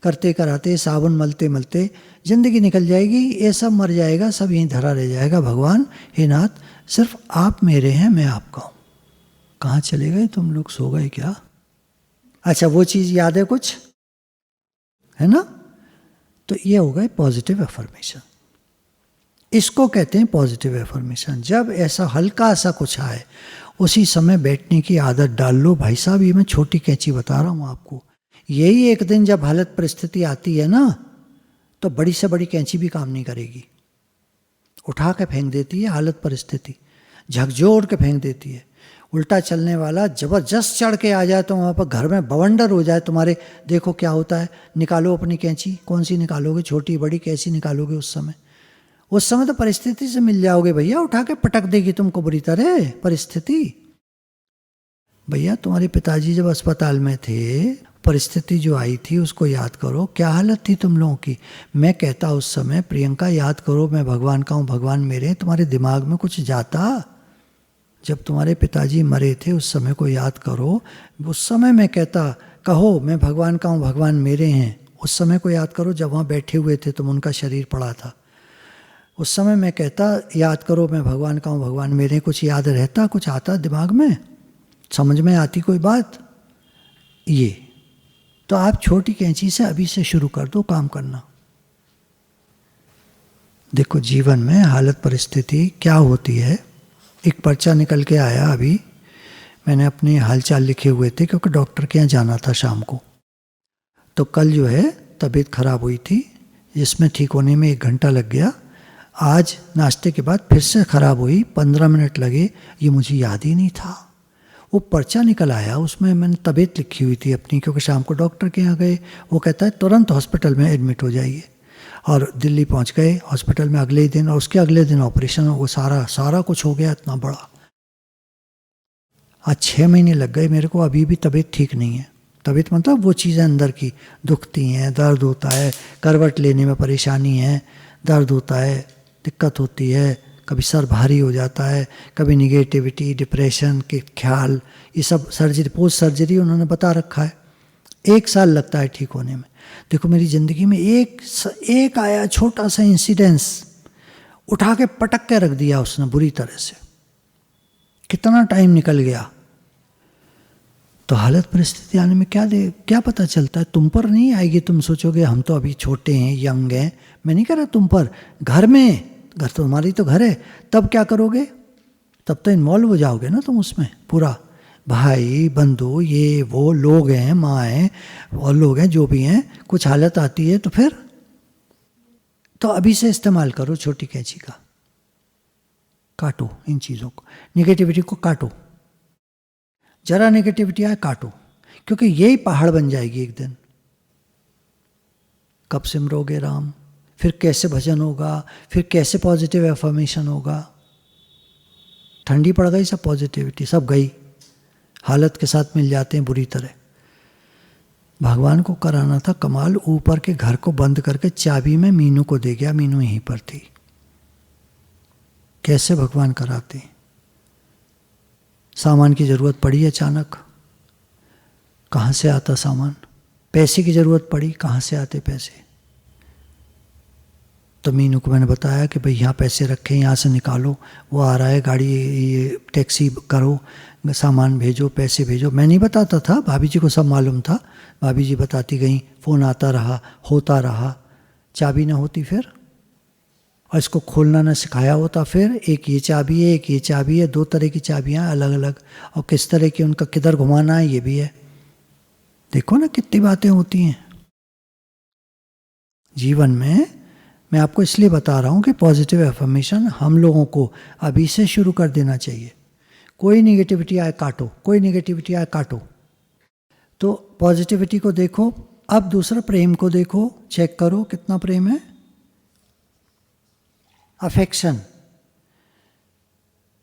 करते कराते, साबुन मलते मलते ज़िंदगी निकल जाएगी, ये सब मर जाएगा, सब यहीं धरा रह जाएगा। भगवान हे नाथ सिर्फ आप मेरे हैं, मैं आपका हूँ। कहाँ चले गए तुम लोग, सो गए क्या? अच्छा वो चीज़ याद है कुछ, है ना? तो ये हो गए पॉजिटिव एफर्मेशन। इसको कहते हैं पॉजिटिव एफर्मेशन। जब ऐसा हल्का सा कुछ आए उसी समय बैठने की आदत डाल लो। भाई साहब ये मैं छोटी कैंची बता रहा हूँ आपको, यही एक दिन जब हालत परिस्थिति आती है ना, तो बड़ी से बड़ी कैंची भी काम नहीं करेगी, उठा के फेंक देती है हालत परिस्थिति, झकझोर के फेंक देती है। उल्टा चलने वाला जबरदस्त चढ़ के आ जाए तो वहाँ पर घर में बवंडर हो जाए तुम्हारे। देखो क्या होता है, निकालो अपनी कैंची, कौन सी निकालोगे, छोटी बड़ी कैसी निकालोगे उस समय? उस समय तो परिस्थिति से मिल जाओगे भैया, उठा के पटक देगी तुमको बुरी तरह परिस्थिति। भैया तुम्हारे पिताजी जब अस्पताल में थे, परिस्थिति जो आई थी उसको याद करो, क्या हालत थी तुम लोगों की। मैं कहता उस समय प्रियंका याद करो मैं भगवान का हूँ, भगवान मेरे, तुम्हारे दिमाग में कुछ जाता? जब तुम्हारे पिताजी मरे थे उस समय को याद करो। उस समय मैं कहता कहो मैं भगवान का हूँ, भगवान मेरे हैं। उस समय को याद करो जब वहाँ बैठे हुए थे तुम, उनका शरीर पड़ा था। उस समय मैं कहता याद करो मैं भगवान का हूँ, भगवान मेरे। कुछ याद रहता, कुछ आता दिमाग में, समझ में आती कोई बात? ये तो आप छोटी कैंची से अभी से शुरू कर दो काम करना। देखो जीवन में हालत परिस्थिति क्या होती है। एक पर्चा निकल के आया अभी, मैंने अपने हालचाल लिखे हुए थे क्योंकि डॉक्टर के यहाँ जाना था शाम को। तो कल जो है तबीयत खराब हुई थी, जिसमें ठीक होने में 1 घंटा लग गया। आज नाश्ते के बाद फिर से खराब हुई, 15 मिनट लगे। ये मुझे याद ही नहीं था। वो पर्चा निकल आया, उसमें मैंने तबीयत लिखी हुई थी अपनी, क्योंकि शाम को डॉक्टर के यहाँ गए। वो कहता है तुरंत हॉस्पिटल में एडमिट हो जाइए। और दिल्ली पहुंच गए हॉस्पिटल में अगले ही दिन, और उसके अगले दिन ऑपरेशन। वो सारा कुछ हो गया इतना बड़ा। आज 6 महीने लग गए मेरे को, अभी भी तबीयत ठीक नहीं है। तबीयत मतलब वो चीज़ें अंदर की दुखती हैं, दर्द होता है, करवट लेने में परेशानी है, दर्द होता है, दिक्कत होती है, कभी सर भारी हो जाता है, कभी निगेटिविटी, डिप्रेशन के ख्याल, ये सब सर्जरी, पोस्ट सर्जरी उन्होंने बता रखा है। 1 साल लगता है ठीक होने में। देखो मेरी ज़िंदगी में एक आया छोटा सा इंसिडेंस, उठा के पटक के रख दिया उसने बुरी तरह से। कितना टाइम निकल गया। तो हालत परिस्थिति आने में क्या पता चलता है, तुम पर नहीं आएगी। तुम सोचोगे हम तो अभी छोटे हैं, यंग हैं, मैं नहीं कह रहा तुम पर, घर में, घर तो हमारी तो घर है। तब क्या करोगे? तब तो इन्वॉल्व हो जाओगे ना तुम उसमें पूरा, भाई बंधु ये वो लोग हैं, माँ हैं और लोग हैं जो भी हैं। कुछ हालत आती है तो फिर तो अभी से इस्तेमाल करो छोटी कैंची का, काटो इन चीज़ों को, नेगेटिविटी को काटो। जरा नेगेटिविटी आए काटो, क्योंकि यही पहाड़ बन जाएगी एक दिन। कब सिमरोगे राम, फिर कैसे भजन होगा, फिर कैसे पॉजिटिव एफर्मेशन होगा। ठंडी पड़ गई सब पॉजिटिविटी, सब गई, हालत के साथ मिल जाते हैं बुरी तरह। भगवान को कराना था कमाल, ऊपर के घर को बंद करके चाबी में मीनू को दे गया। मीनू यहीं पर थी। कैसे भगवान कराते? सामान की ज़रूरत पड़ी अचानक, कहाँ से आता सामान? पैसे की ज़रूरत पड़ी, कहाँ से आते पैसे? तो मीनू को मैंने बताया कि भाई यहाँ पैसे रखे, यहाँ से निकालो, वो आ रहा है, गाड़ी ये टैक्सी करो, सामान भेजो, पैसे भेजो। मैं नहीं बताता था, भाभी जी को सब मालूम था। भाभी जी बताती गई, फ़ोन आता रहा, होता रहा। चाबी ना होती फिर, और इसको खोलना ना सिखाया होता फिर। एक ये चाबी है, एक ये चाबी है, 2 तरह की चाबियाँ अलग अलग, और किस तरह की उनका किधर घुमाना है ये भी है। देखो ना कितनी बातें होती हैं जीवन में। मैं आपको इसलिए बता रहा हूँ कि पॉजिटिव एफर्मेशन हम लोगों को अभी से शुरू कर देना चाहिए। कोई निगेटिविटी आए काटो, कोई निगेटिविटी आए काटो। तो पॉजिटिविटी को देखो। अब दूसरा प्रेम को देखो, चेक करो कितना प्रेम है। अफेक्शन,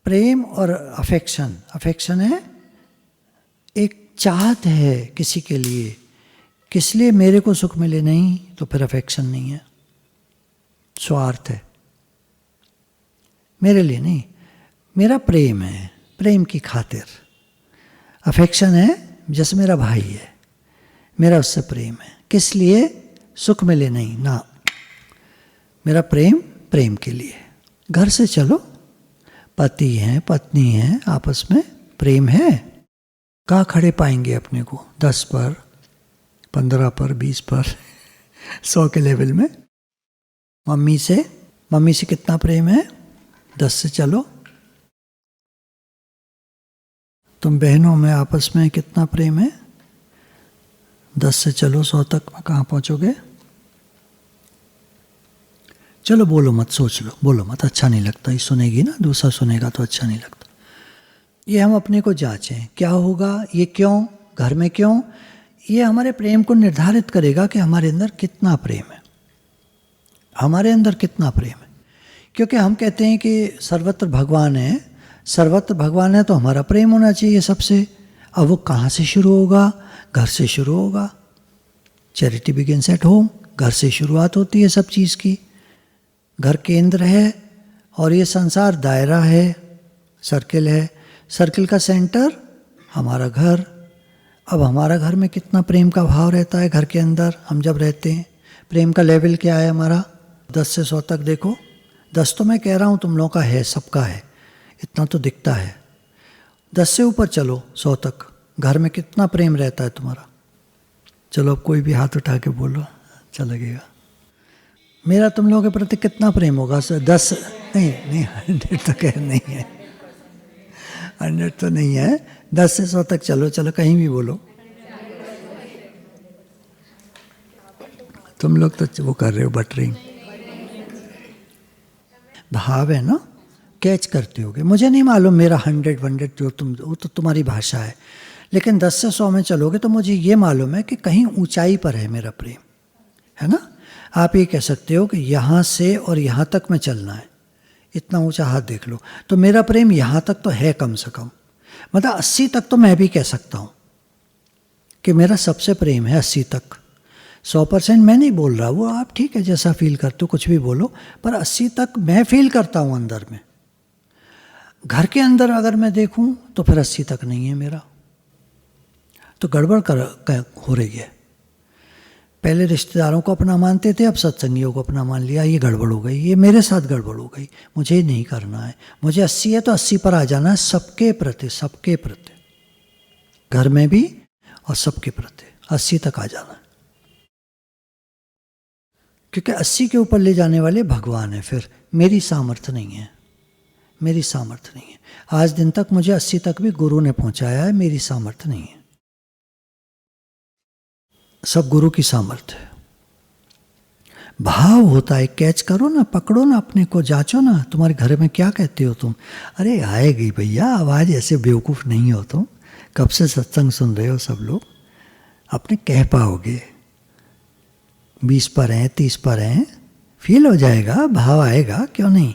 प्रेम और अफेक्शन। अफेक्शन है एक चाहत है किसी के लिए, किस लिए मेरे को सुख मिले, नहीं तो फिर अफेक्शन नहीं है, स्वार्थ है। मेरे लिए नहीं, मेरा प्रेम है, प्रेम की खातिर। अफेक्शन है जैसे मेरा भाई है, मेरा उससे प्रेम है, किस लिए, सुख मिले नहीं ना, मेरा प्रेम प्रेम के लिए। घर से चलो, पति हैं पत्नी हैं, आपस में प्रेम है, कहाँ खड़े पाएंगे अपने को, 10 पर, 15 पर, 20 पर, 100 के लेवल में। मम्मी से कितना प्रेम है, 10 से चलो। तुम बहनों में आपस में कितना प्रेम है, 10 से चलो 100 तक में कहाँ पहुँचोगे। चलो बोलो मत, सोच लो, बोलो मत, अच्छा नहीं लगता, ये सुनेगी ना, दूसरा सुनेगा तो अच्छा नहीं लगता। ये हम अपने को जांचें, क्या होगा, ये क्यों, घर में क्यों, ये हमारे प्रेम को निर्धारित करेगा कि हमारे अंदर कितना प्रेम है, हमारे अंदर कितना प्रेम है। क्योंकि हम कहते हैं कि सर्वत्र भगवान है, सर्वत्र भगवान है तो हमारा प्रेम होना चाहिए सबसे। अब वो कहाँ से शुरू होगा, घर से शुरू होगा। चैरिटी बिगिंस एट होम, घर से शुरुआत होती है सब चीज़ की। घर केंद्र है और ये संसार दायरा है, सर्किल है, सर्किल का सेंटर हमारा घर। अब हमारा घर में कितना प्रेम का भाव रहता है, घर के अंदर हम जब रहते हैं, प्रेम का लेवल क्या है हमारा, 10 से 100 तक देखो। 10 तो मैं कह रहा हूँ तुम लोगों का है, सबका है, इतना तो दिखता है। 10 से ऊपर चलो 100 तक, घर में कितना प्रेम रहता है तुम्हारा। चलो अब कोई भी हाथ उठा के बोलो, अच्छा लगेगा। मेरा तुम लोगों के प्रति कितना प्रेम होगा, 10 नहीं 100 तो कह नहीं है, 100 तो नहीं है, 10 से 100 तक चलो, चलो कहीं भी बोलो। तुम लोग तो वो कर रहे हो, बटरिंग भाव है ना, कैच करते होगे। मुझे नहीं मालूम मेरा 100 जो तुम, वो तो तुम्हारी भाषा है, लेकिन 10 से 100 में चलोगे तो मुझे ये मालूम है कि कहीं ऊंचाई पर है मेरा प्रेम, है ना। आप ये कह सकते हो कि यहाँ से और यहाँ तक में चलना है, इतना ऊंचा हाथ देख लो, तो मेरा प्रेम यहाँ तक तो है कम से कम। मतलब 80 तक तो मैं भी कह सकता हूँ कि मेरा सबसे प्रेम है 80 तक। 100% मैं नहीं बोल रहा, वो आप ठीक है जैसा फील करते हो कुछ भी बोलो, पर 80 तक मैं फील करता हूँ अंदर में। घर के अंदर अगर मैं देखूँ तो फिर 80 तक नहीं है मेरा, तो गड़बड़ हो रही है। पहले रिश्तेदारों को अपना मानते थे, अब सत्संगियों को अपना मान लिया, ये गड़बड़ हो गई, ये मेरे साथ गड़बड़ हो गई, मुझे नहीं करना है। मुझे 80 है तो 80 पर आ जाना है, सबके प्रति, सबके प्रति, घर में भी और सबके प्रति 80 तक आ जाना है। क्योंकि 80 के ऊपर ले जाने वाले भगवान है, फिर मेरी सामर्थ्य नहीं है, मेरी सामर्थ्य नहीं है। आज दिन तक मुझे 80 तक भी गुरु ने पहुंचाया है, मेरी सामर्थ्य नहीं है, सब गुरु की सामर्थ्य है। भाव होता है, कैच करो ना, पकड़ो ना अपने को, जांचो ना, तुम्हारे घर में क्या कहते हो तुम। अरे आएगी भैया आवाज़, ऐसे बेवकूफ़ नहीं हो तुम, कब से सत्संग सुन रहे हो सब लोग, अपने कह पाओगे। 20 पर हैं, 30 पर हैं, फील हो जाएगा, भाव आएगा, क्यों नहीं।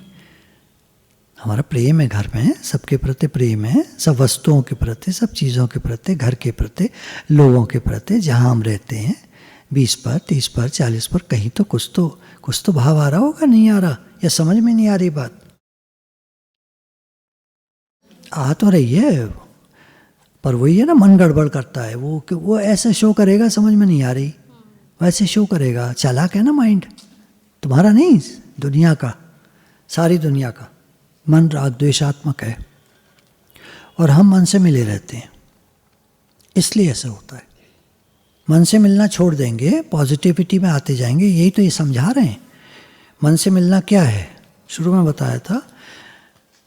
हमारा प्रेम है घर में, सबके प्रति प्रेम है, सब वस्तुओं के प्रति, सब चीज़ों के प्रति, घर के प्रति, लोगों के प्रति, जहाँ हम रहते हैं। 20 पर, 30 पर, 40 पर, कहीं तो कुछ तो भाव आ रहा होगा, नहीं आ रहा, या समझ में नहीं आ रही बात। आ तो रही है, पर वही है ना, मन गड़बड़ करता है। वो ऐसे शो करेगा, समझ में नहीं आ रही, वैसे शो करेगा। चालाक है ना माइंड तुम्हारा, नहीं दुनिया का, सारी दुनिया का मन राग द्वेषात्मक है, और हम मन से मिले रहते हैं, इसलिए ऐसा होता है। मन से मिलना छोड़ देंगे, पॉजिटिविटी में आते जाएंगे, यही तो ये समझा रहे हैं। मन से मिलना क्या है, शुरू में बताया था,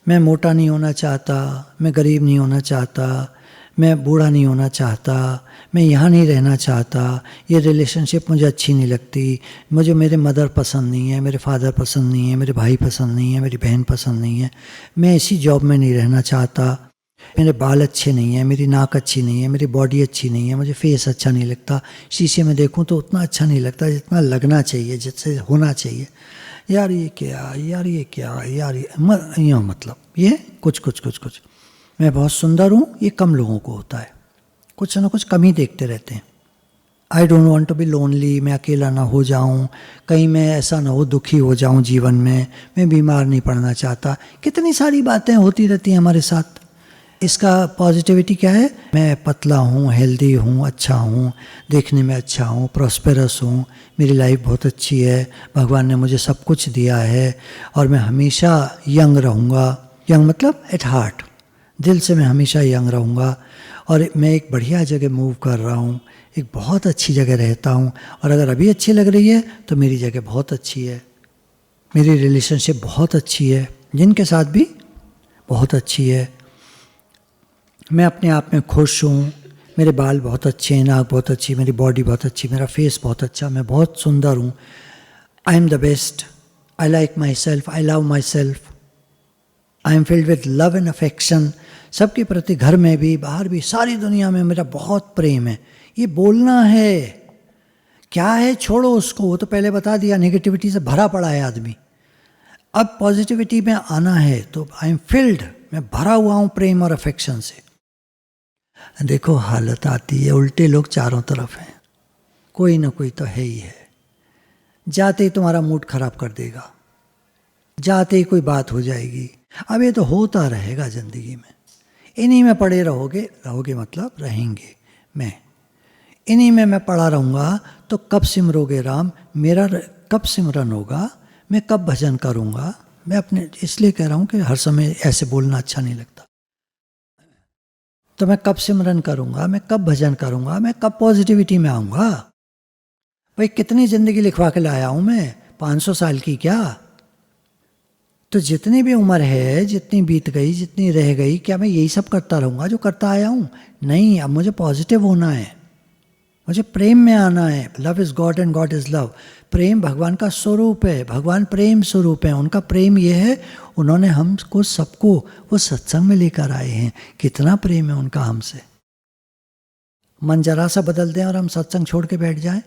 मैं मोटा नहीं होना चाहता, मैं गरीब नहीं होना चाहता, मैं बूढ़ा नहीं होना चाहता, मैं यहाँ नहीं रहना चाहता, ये रिलेशनशिप मुझे अच्छी नहीं लगती, मुझे मेरे मदर पसंद नहीं है, मेरे फादर पसंद नहीं है, मेरे भाई पसंद नहीं है, मेरी बहन पसंद नहीं है, मैं इसी जॉब में नहीं रहना चाहता, मेरे बाल अच्छे नहीं हैं, मेरी नाक अच्छी नहीं है, मेरी बॉडी अच्छी नहीं है, मुझे फेस अच्छा नहीं लगता, शीशे में देखूं तो उतना अच्छा नहीं लगता जितना लगना चाहिए, जिससे होना चाहिए। यार ये क्या, यार ये क्या, यार ये मतलब ये कुछ मैं बहुत सुंदर हूँ, ये कम लोगों को होता है। कुछ ना कुछ कमी देखते रहते हैं। I don't want to be lonely, मैं अकेला ना हो जाऊं, कहीं मैं ऐसा ना हो दुखी हो जाऊं जीवन में, मैं बीमार नहीं पड़ना चाहता। कितनी सारी बातें होती रहती हैं हमारे साथ। इसका पॉजिटिविटी क्या है? मैं पतला हूँ, हेल्दी हूँ, अच्छा हूँ, देखने में अच्छा हूँ, प्रॉस्पेरस हूँ, मेरी लाइफ बहुत अच्छी है, भगवान ने मुझे सब कुछ दिया है और मैं हमेशा यंग रहूँगा। यंग मतलब एट हार्ट, दिल से मैं हमेशा यंग रहूँगा। और मैं एक बढ़िया जगह मूव कर रहा हूँ, एक बहुत अच्छी जगह रहता हूँ, और अगर अभी अच्छी लग रही है तो मेरी जगह बहुत अच्छी है, मेरी रिलेशनशिप बहुत अच्छी है, जिनके साथ भी बहुत अच्छी है। मैं अपने आप में खुश हूँ, मेरे बाल बहुत अच्छे हैं, नाक बहुत अच्छी, मेरी बॉडी बहुत अच्छी, मेरा फेस बहुत अच्छा, मैं बहुत सुंदर हूँ। I am the best, I like my self, I love my self, I am filled with love and affection. सबके प्रति, घर में भी बाहर भी, सारी दुनिया में मेरा बहुत प्रेम है। ये बोलना है। क्या है छोड़ो उसको, वो तो पहले बता दिया, नेगेटिविटी से भरा पड़ा है आदमी। अब पॉजिटिविटी में आना है तो आई एम फिल्ड, मैं भरा हुआ हूँ प्रेम और अफेक्शन से। देखो हालत आती है, उल्टे लोग चारों तरफ हैं, कोई ना कोई तो है ही है। जाते ही तुम्हारा मूड खराब कर देगा, जाते ही कोई बात हो जाएगी। अब ये तो होता रहेगा ज़िंदगी में, इन्हीं में पड़े रहोगे मतलब रहेंगे। इन्हीं में मैं पड़ा रहूँगा तो कब सिमरोगे राम, मेरा कब सिमरन होगा, मैं कब भजन करूँगा। मैं अपने इसलिए कह रहा हूँ कि हर समय ऐसे बोलना अच्छा नहीं लगता। तो मैं कब सिमरन करूँगा, मैं कब भजन करूँगा, मैं कब पॉजिटिविटी में आऊँगा। भाई कितनी ज़िंदगी लिखवा के लाया हूँ मैं, 500 साल की क्या। तो जितनी भी उम्र है, जितनी बीत गई, जितनी रह गई, क्या मैं यही सब करता रहूँगा जो करता आया हूँ? नहीं, अब मुझे पॉजिटिव होना है, मुझे प्रेम में आना है। Love is God and God is love. प्रेम भगवान का स्वरूप है, भगवान प्रेम स्वरूप है। उनका प्रेम ये है, उन्होंने हमको सबको वो सत्संग में लेकर आए हैं। कितना प्रेम है उनका हमसे। मन जरा सा बदल दें और हम सत्संग छोड़ के बैठ जाएं।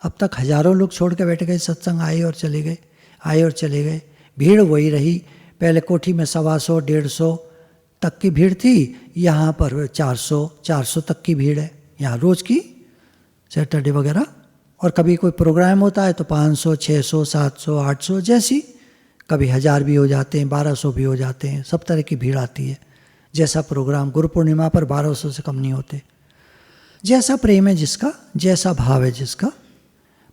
अब तक हजारों लोग छोड़ के बैठ गए, सत्संग आए और चले गए, आए और चले गए। भीड़ वही रही। पहले कोठी में 125, 150 तक की भीड़ थी, यहाँ पर 400 तक की भीड़ है यहाँ रोज़ की, सैटरडे वगैरह। और कभी कोई प्रोग्राम होता है तो 500, 600, 700, 800 जैसी, कभी 1000 भी हो जाते हैं, 1200 भी हो जाते हैं। सब तरह की भीड़ आती है। जैसा प्रोग्राम, गुरु पूर्णिमा पर 1200 से कम नहीं होते। जैसा प्रेम है जिसका, जैसा भाव है जिसका।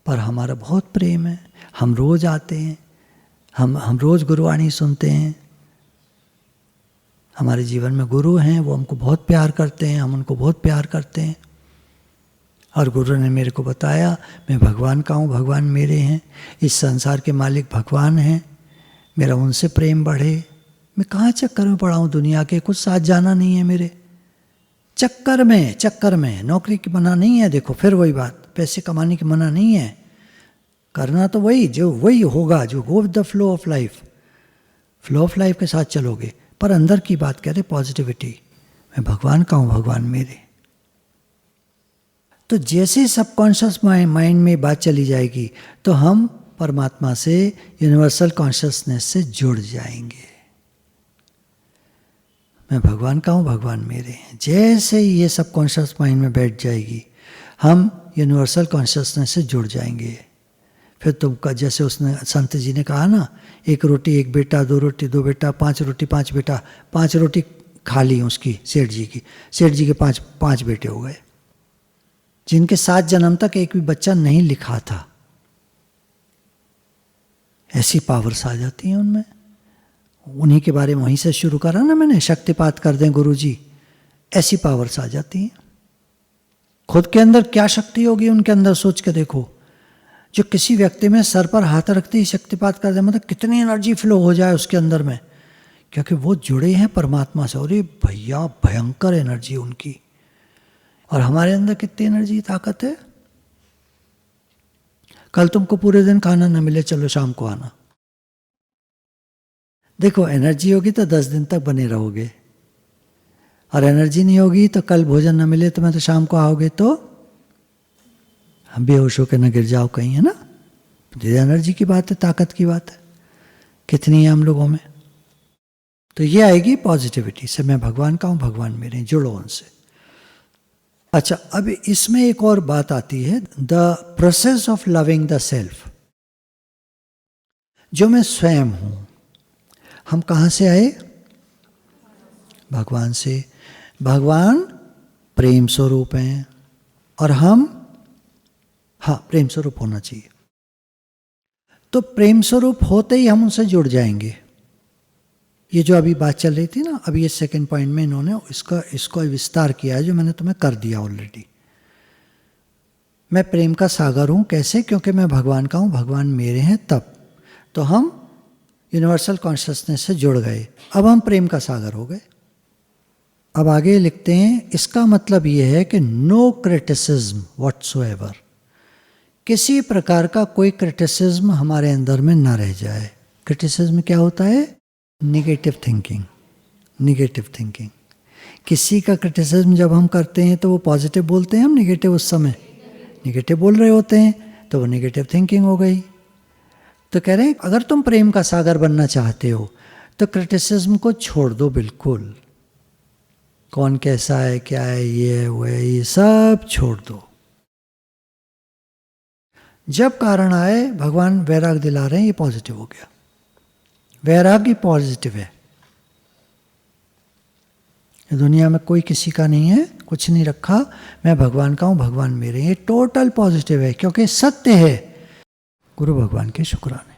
पर हमारा बहुत प्रेम है, हम रोज़ आते हैं, हम रोज़ गुरुवाणी सुनते हैं। हमारे जीवन में गुरु हैं, वो हमको बहुत प्यार करते हैं, हम उनको बहुत प्यार करते हैं। और गुरु ने मेरे को बताया, मैं भगवान का हूँ, भगवान मेरे हैं, इस संसार के मालिक भगवान हैं, मेरा उनसे प्रेम बढ़े। मैं कहाँ चक्कर में पड़ा हूँ दुनिया के, कुछ साथ जाना नहीं है मेरे। चक्कर में नौकरी की मना नहीं है। देखो फिर वही बात, पैसे कमाने की मना नहीं है, करना तो वही होगा जो गो with the flow of life. Flow of life के साथ चलोगे। पर अंदर की बात कह रहे पॉजिटिविटी, मैं भगवान का हूँ, भगवान मेरे। तो जैसे सबकॉन्शियस माइंड में बात चली जाएगी तो हम परमात्मा से, यूनिवर्सल कॉन्शियसनेस से जुड़ जाएंगे। मैं भगवान का हूँ, भगवान मेरे हैं। जैसे ही ये सबकॉन्शियस माइंड में बैठ जाएगी, हम यूनिवर्सल कॉन्शियसनेस से जुड़ जाएंगे। फिर तुमका, जैसे उसने संत जी ने कहा ना, 1 रोटी 1 बेटा, 2 रोटी 2 बेटा, 5 रोटी 5 बेटा। 5 रोटी खा ली उसकी, सेठ जी की। सेठ जी के 5 बेटे हो गए, जिनके 7 जन्म तक एक भी बच्चा नहीं लिखा था। ऐसी पावर्स आ जाती हैं उनमें। उन्हीं के बारे में वहीं से शुरू करा ना मैंने, शक्तिपात कर दें गुरु जी। ऐसी पावर्स आ जाती हैं। खुद के अंदर क्या शक्ति होगी उनके अंदर, सोच के देखो। जो किसी व्यक्ति में सर पर हाथ रखते ही शक्तिपात कर दे, मतलब कितनी एनर्जी फ्लो हो जाए उसके अंदर में, क्योंकि वो जुड़े हैं परमात्मा से। और ये भैया भयंकर एनर्जी उनकी। और हमारे अंदर कितनी एनर्जी, ताकत है। कल तुमको पूरे दिन खाना न मिले, चलो शाम को आना। देखो एनर्जी होगी तो 10 दिन तक बने रहोगे। और एनर्जी नहीं होगी तो कल भोजन न मिले तुम्हें तो शाम को आओगे तो हम बेहोश होकर न गिर जाओ कहीं, है ना। ये एनर्जी की बात है, ताकत की बात है, कितनी है हम लोगों में। तो ये आएगी पॉजिटिविटी से, मैं भगवान का हूँ, भगवान मेरे हैं, जुड़ो उनसे। अच्छा, अब इसमें एक और बात आती है, the process of loving the self. जो मैं स्वयं हूं, हम कहाँ से आए? भगवान से। भगवान प्रेम स्वरूप हैं और हम, हाँ, प्रेम स्वरूप होना चाहिए। तो प्रेम स्वरूप होते ही हम उनसे जुड़ जाएंगे। ये जो अभी बात चल रही थी ना, अभी ये सेकंड पॉइंट में इन्होंने इसको विस्तार किया है, जो मैंने तुम्हें कर दिया ऑलरेडी। मैं प्रेम का सागर हूं, कैसे? क्योंकि मैं भगवान का हूं, भगवान मेरे हैं, तब तो हम यूनिवर्सल कॉन्शियसनेस से जुड़ गए, अब हम प्रेम का सागर हो गए। अब आगे लिखते हैं, इसका मतलब यह है कि नो क्रिटिसिज्म व्हाटसोएवर, किसी प्रकार का कोई क्रिटिसिज्म हमारे अंदर में ना रह जाए। क्रिटिसिज्म क्या होता है? Negative thinking. निगेटिव थिंकिंग, किसी का क्रिटिसिज्म जब हम करते हैं तो वो पॉजिटिव बोलते हैं, हम निगेटिव उस समय निगेटिव बोल रहे होते हैं, तो वो निगेटिव थिंकिंग हो गई। तो कह रहे हैं अगर तुम प्रेम का सागर बनना चाहते हो तो क्रिटिसिज्म को छोड़ दो बिल्कुल। कौन कैसा है, क्या है, ये है, वो है, ये सब छोड़ दो। जब कारण आए, भगवान वैराग दिला रहे हैं, ये पॉजिटिव हो गया। वैराग्य पॉजिटिव है। दुनिया में कोई किसी का नहीं है, कुछ नहीं रखा, मैं भगवान का हूं, भगवान मेरे, ये टोटल पॉजिटिव है, क्योंकि सत्य है। गुरु भगवान के शुक्राने।